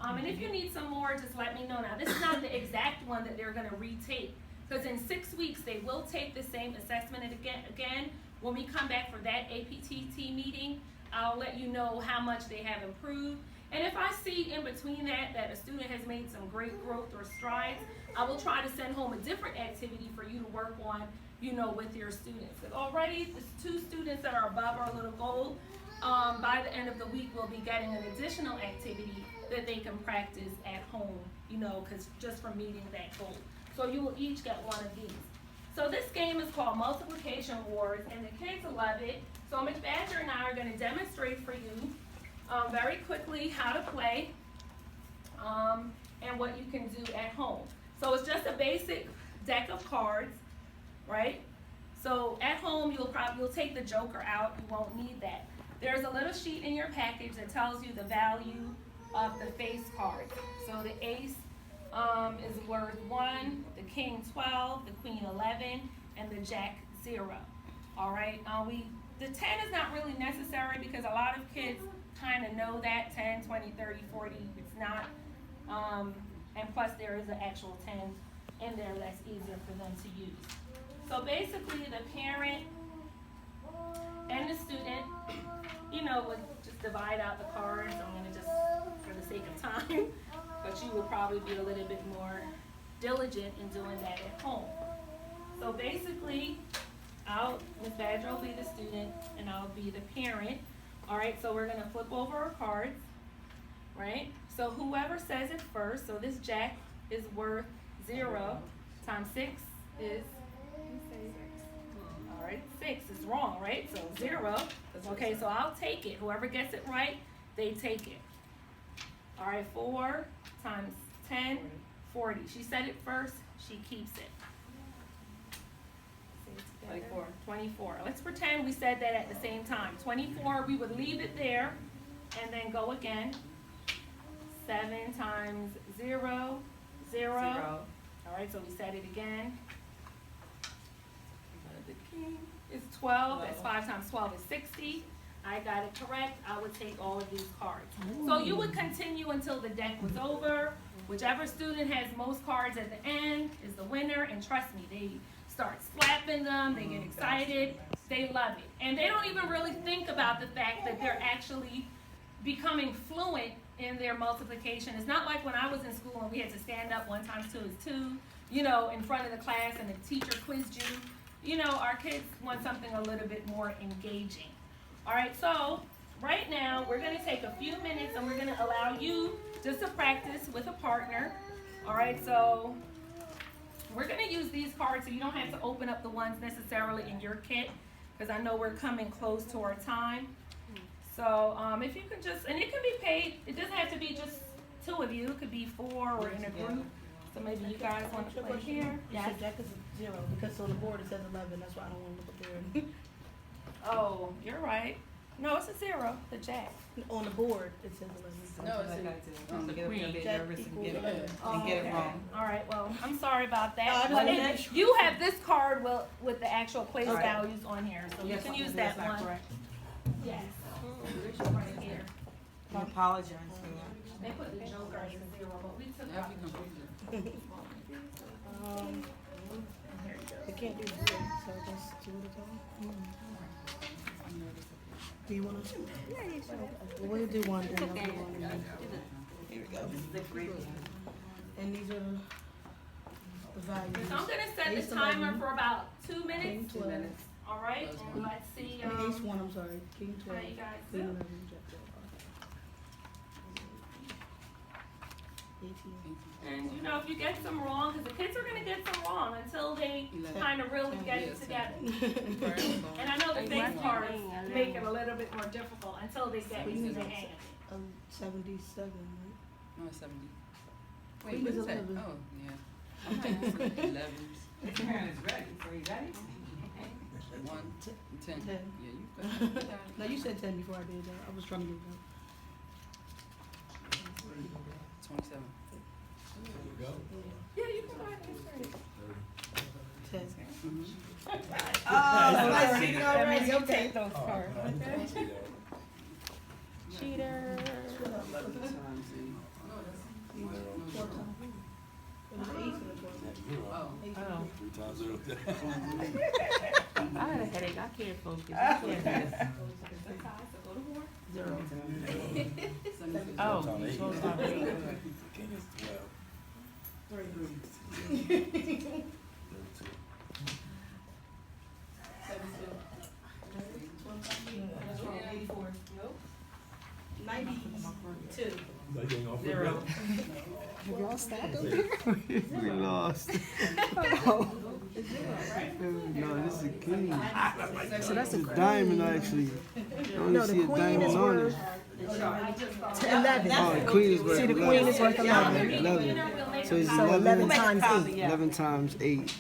And if you need some more, just let me know. Now, this is not the exact one that they're gonna retake, because in 6 weeks, they will take the same assessment again. When we come back for that APTT meeting, I'll let you know how much they have improved. And if I see in between that a student has made some great growth or strides, I will try to send home a different activity for you to work on, with your students. Because already, there's 2 students that are above our little goal. By the end of the week, we'll be getting an additional activity that they can practice at home, because just from meeting that goal. So you will each get one of these. So this game is called Multiplication Wars, and the kids love it. So Ms. Badger and I are going to demonstrate for you very quickly how to play and what you can do at home. So it's just a basic deck of cards, right? So at home, you'll take the joker out. You won't need that. There's a little sheet in your package that tells you the value of the face cards. So the ace is worth 1, the king 12, the queen 11, and the jack 0. All right. The 10 is not really necessary because a lot of kids kind of know that 10, 20, 30, 40. It's not. And plus there is an actual 10 in there that's easier for them to use. So basically, the parent and the student, would just divide out the cards. I'm going to just, for the sake of time, but you would probably be a little bit more diligent in doing that at home. So basically, Ms. Badger will be the student, and I'll be the parent. All right, so we're going to flip over our cards, right? So whoever says it first, so this jack is worth 0 times 6 is, all right, 6 is wrong, right? So 0. Okay, so I'll take it. Whoever gets it right, they take it. All right, 4 times 10, 40. She said it first, she keeps it. 24. Let's pretend we said that at the same time. 24, we would leave it there and then go again. 7 times 0, 0. All right, so we said it again. The king is 12. That's 5 times 12 is 60. I got it correct. I would take all of these cards. So you would continue until the deck was over. Whichever student has most cards at the end is the winner. And trust me, they start slapping them. They get excited. They love it. And they don't even really think about the fact that they're actually becoming fluent in their multiplication. It's not like when I was in school and we had to stand up 1 times 2 is 2, in front of the class and the teacher quizzed you. Our kids want something a little bit more engaging. All right, so right now we're going to take a few minutes and we're going to allow you just to practice with a partner. All right, so we're going to use these cards so you don't have to open up the ones necessarily in your kit, because I know we're coming close to our time. So if you could just, and it can be paid, it doesn't have to be just 2 of you, it could be 4 or in a group. So maybe you guys want to play here. You Yes. said Jack is a 0, because on the board it says 11, that's why I don't want to look up there. Oh, you're right. No, it's a 0, the jack. On the board, it says 11. No, it's the queen. Jack equals 11. Oh, get it okay. wrong. All right, well, I'm sorry about Oh, I that. just But wanted if to- you have this card with the actual place Okay. values on here, so you Yes, can use that's that not one. correct. Yes. Right here. I apologize for that. They put the joker as a 0, but we took That'd out be the confusing. Here you go. It can't be 0, so just do it all. Do you want to? Yeah, yeah, sure. Well, we'll do one, then I'll do one. And then- Here we go. This is the great one. And these are the values. So I'm gonna set Ace the timer 11, for about 2 minutes. King 12. All right, and let's see. I mean, ace 1, I'm sorry. King 12. you guys Queen do. 11, Jack 12. 18. And you know, if you get some wrong, because the kids are gonna get some wrong until they kind of really get it together. And I know the base cards make it a little bit more difficult until they get into the hang of it. 77, No, it's 70. Wait, Queen what is is that? 11. Oh, yeah. I'm not used to 11s. Your parents ready, so you ready? 1, 10. 10. Yeah, you got it. No, you said 10 before I did that. I was trying to get it done. 27. Yeah, you can go ahead and get started. 10. Oh, somebody's cheating already, okay. Those cards. Cheater. 11 times 8. 4 times. It was 8 and a 12. Oh. 8 Oh. 3 times 0. I had a headache. I can't focus. I can't do this. Zero. Oh, Times you're 8. supposed to have 8. King is 12. 32. 84. 92. Zero. Have y'all stopped up here? We lost. Oh. No, this is a king. So that's a It's a queen. diamond, actually. I only No, see the a queen diamond is on worth it. 11. Oh, the queen is worth See, the 11. queen is worth 11. 11. So it's So 11 times 8. 11 times 8.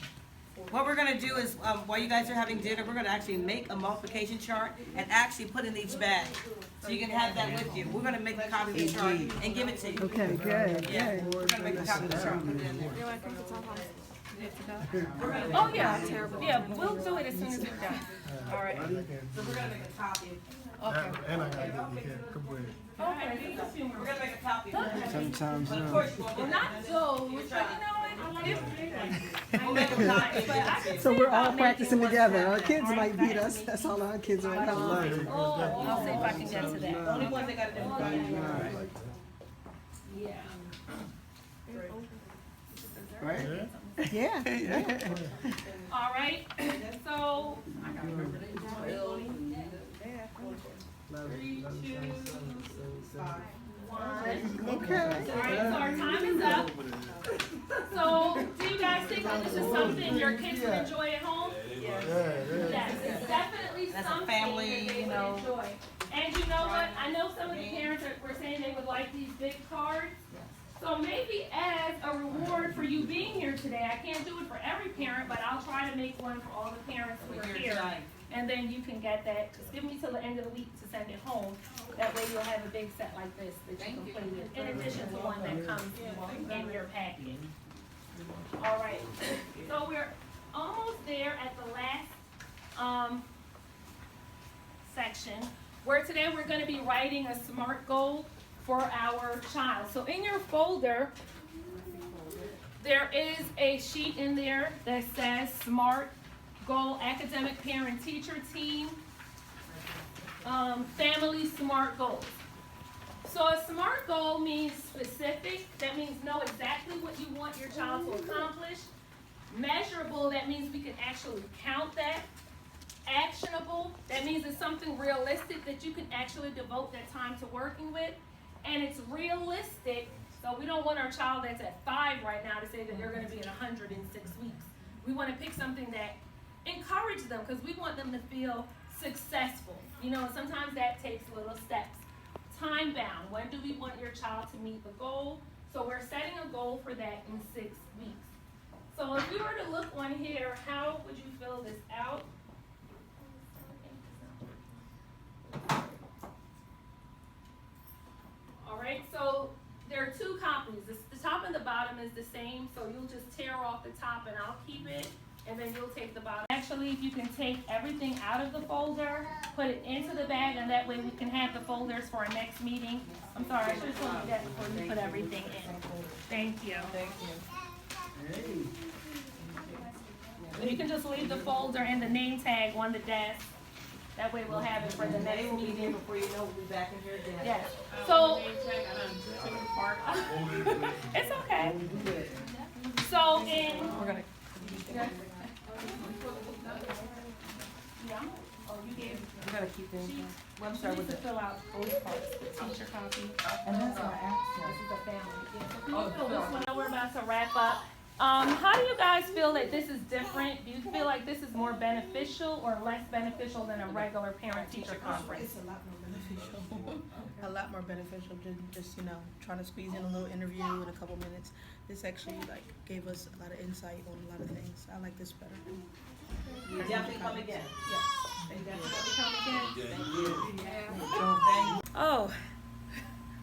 What we're gonna do is, while you guys are having dinner, we're gonna actually make a multiplication chart and actually put it in each bag. So you can have that with you. We're gonna make a copy of the chart and give it to you. Okay, good, Yeah, good. we're gonna make a copy of the chart and put it in there. Oh, yeah. Yeah, we'll do it as soon as we're done. All right. So we're gonna make a copy. Okay. And I gotta get the cat. Come on. Okay. We're gonna make a copy. Sometimes, But of course you won't Well, get not it. those, but you know We'll make a copy. what? So we're all practicing together. Our kids might beat us. That's all our kids are at home. I'll see if I can get to that. The only ones that gotta do Yeah. right? Yeah, yeah. All right, so. 3, 2, 1. Okay. All right, so our time is up. So, do you guys think that this is something your kids would enjoy at home? Yes, it's definitely That's a something family, that they you would know. enjoy. And you know what? I know some of the parents were saying they would like these big cards. So maybe as a reward for you being here today, I can't do it for every parent, but I'll try to make one for all the parents who are here. And then you can get that. Just give me till the end of the week to send it home. That way you'll have a big set like this that you can play with, in addition to one that comes in your package. All right. So we're almost there at the last section, where today we're going to be writing a SMART goal for our child. So in your folder, there is a sheet in there that says SMART goal, academic, parent, teacher, team, family SMART goals. So a SMART goal means specific. That means know exactly what you want your child to accomplish. Measurable, that means we can actually count that. Actionable, that means it's something realistic that you can actually devote that time to working with. And it's realistic, so we don't want our child that's at 5 right now to say that they're going to be at 100 in 6 weeks. We want to pick something that encourages them, because we want them to feel successful. You know, sometimes that takes little steps. Time bound, when do we want your child to meet the goal? So we're setting a goal for for that in 6 weeks. So if we were to look on here, how would you fill this out? All right, so there are 2 copies. The top and the bottom is the same, so you'll just tear off the top and I'll keep it, and then you'll take the bottom. Actually, you can take everything out of the folder, put it into the bag, and that way we can have the folders for our next meeting. I'm sorry, I should have told you that before you put everything in. Thank you. Thank you. You can just leave the folder and the name tag on the desk. That way we'll have it for the next meeting. Before you know, we'll be back in here again. Yes. So, it's okay. So we're gonna. Yeah. Oh, you gave. We gotta keep them. Well, I'm sorry, to fill out both parts, the teacher copy. And that's our accent. This is the family. Yeah. So can you fill this one? We're about to wrap up. How do you guys feel that this is different? Do you feel like this is more beneficial or less beneficial than a regular parent-teacher conference? It's a lot more beneficial. A lot more beneficial than just, trying to squeeze in a little interview in a couple minutes. This actually gave us a lot of insight on a lot of things. I like this better. You definitely come again. Yes. You definitely come again. Thank you. Thank you. Oh,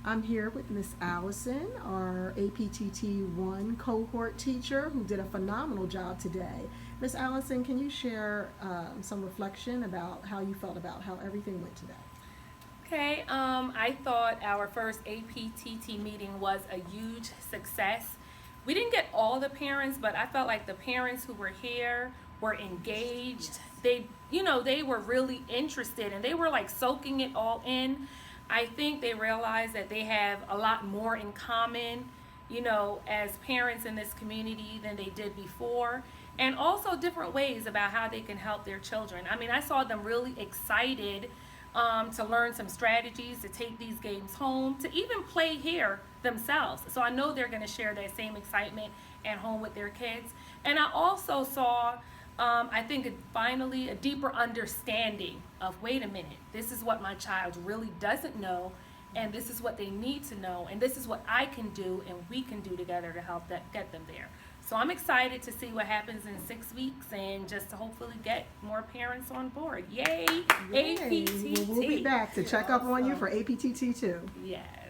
I'm here with Miss Allison, our APTT 1 cohort teacher who did a phenomenal job today. Miss Allison, can you share some reflection about how you felt about how everything went today? Okay, I thought our first APTT meeting was a huge success. We didn't get all the parents, but I felt like the parents who were here were engaged. They were really interested and they were like soaking it all in. I think they realized that they have a lot more in common, as parents in this community than they did before, and also different ways about how they can help their children. I mean, I saw them really excited to learn some strategies to take these games home, to even play here themselves. So I know they're going to share that same excitement at home with their kids. And I also saw, I think finally, a deeper understanding of, wait a minute, this is what my child really doesn't know, and this is what they need to know, and this is what I can do and we can do together to help get them there. So I'm excited to see what happens in 6 weeks and just to hopefully get more parents on board. Yay, APTT. We'll be back to check up on you for APTT 2. Yes.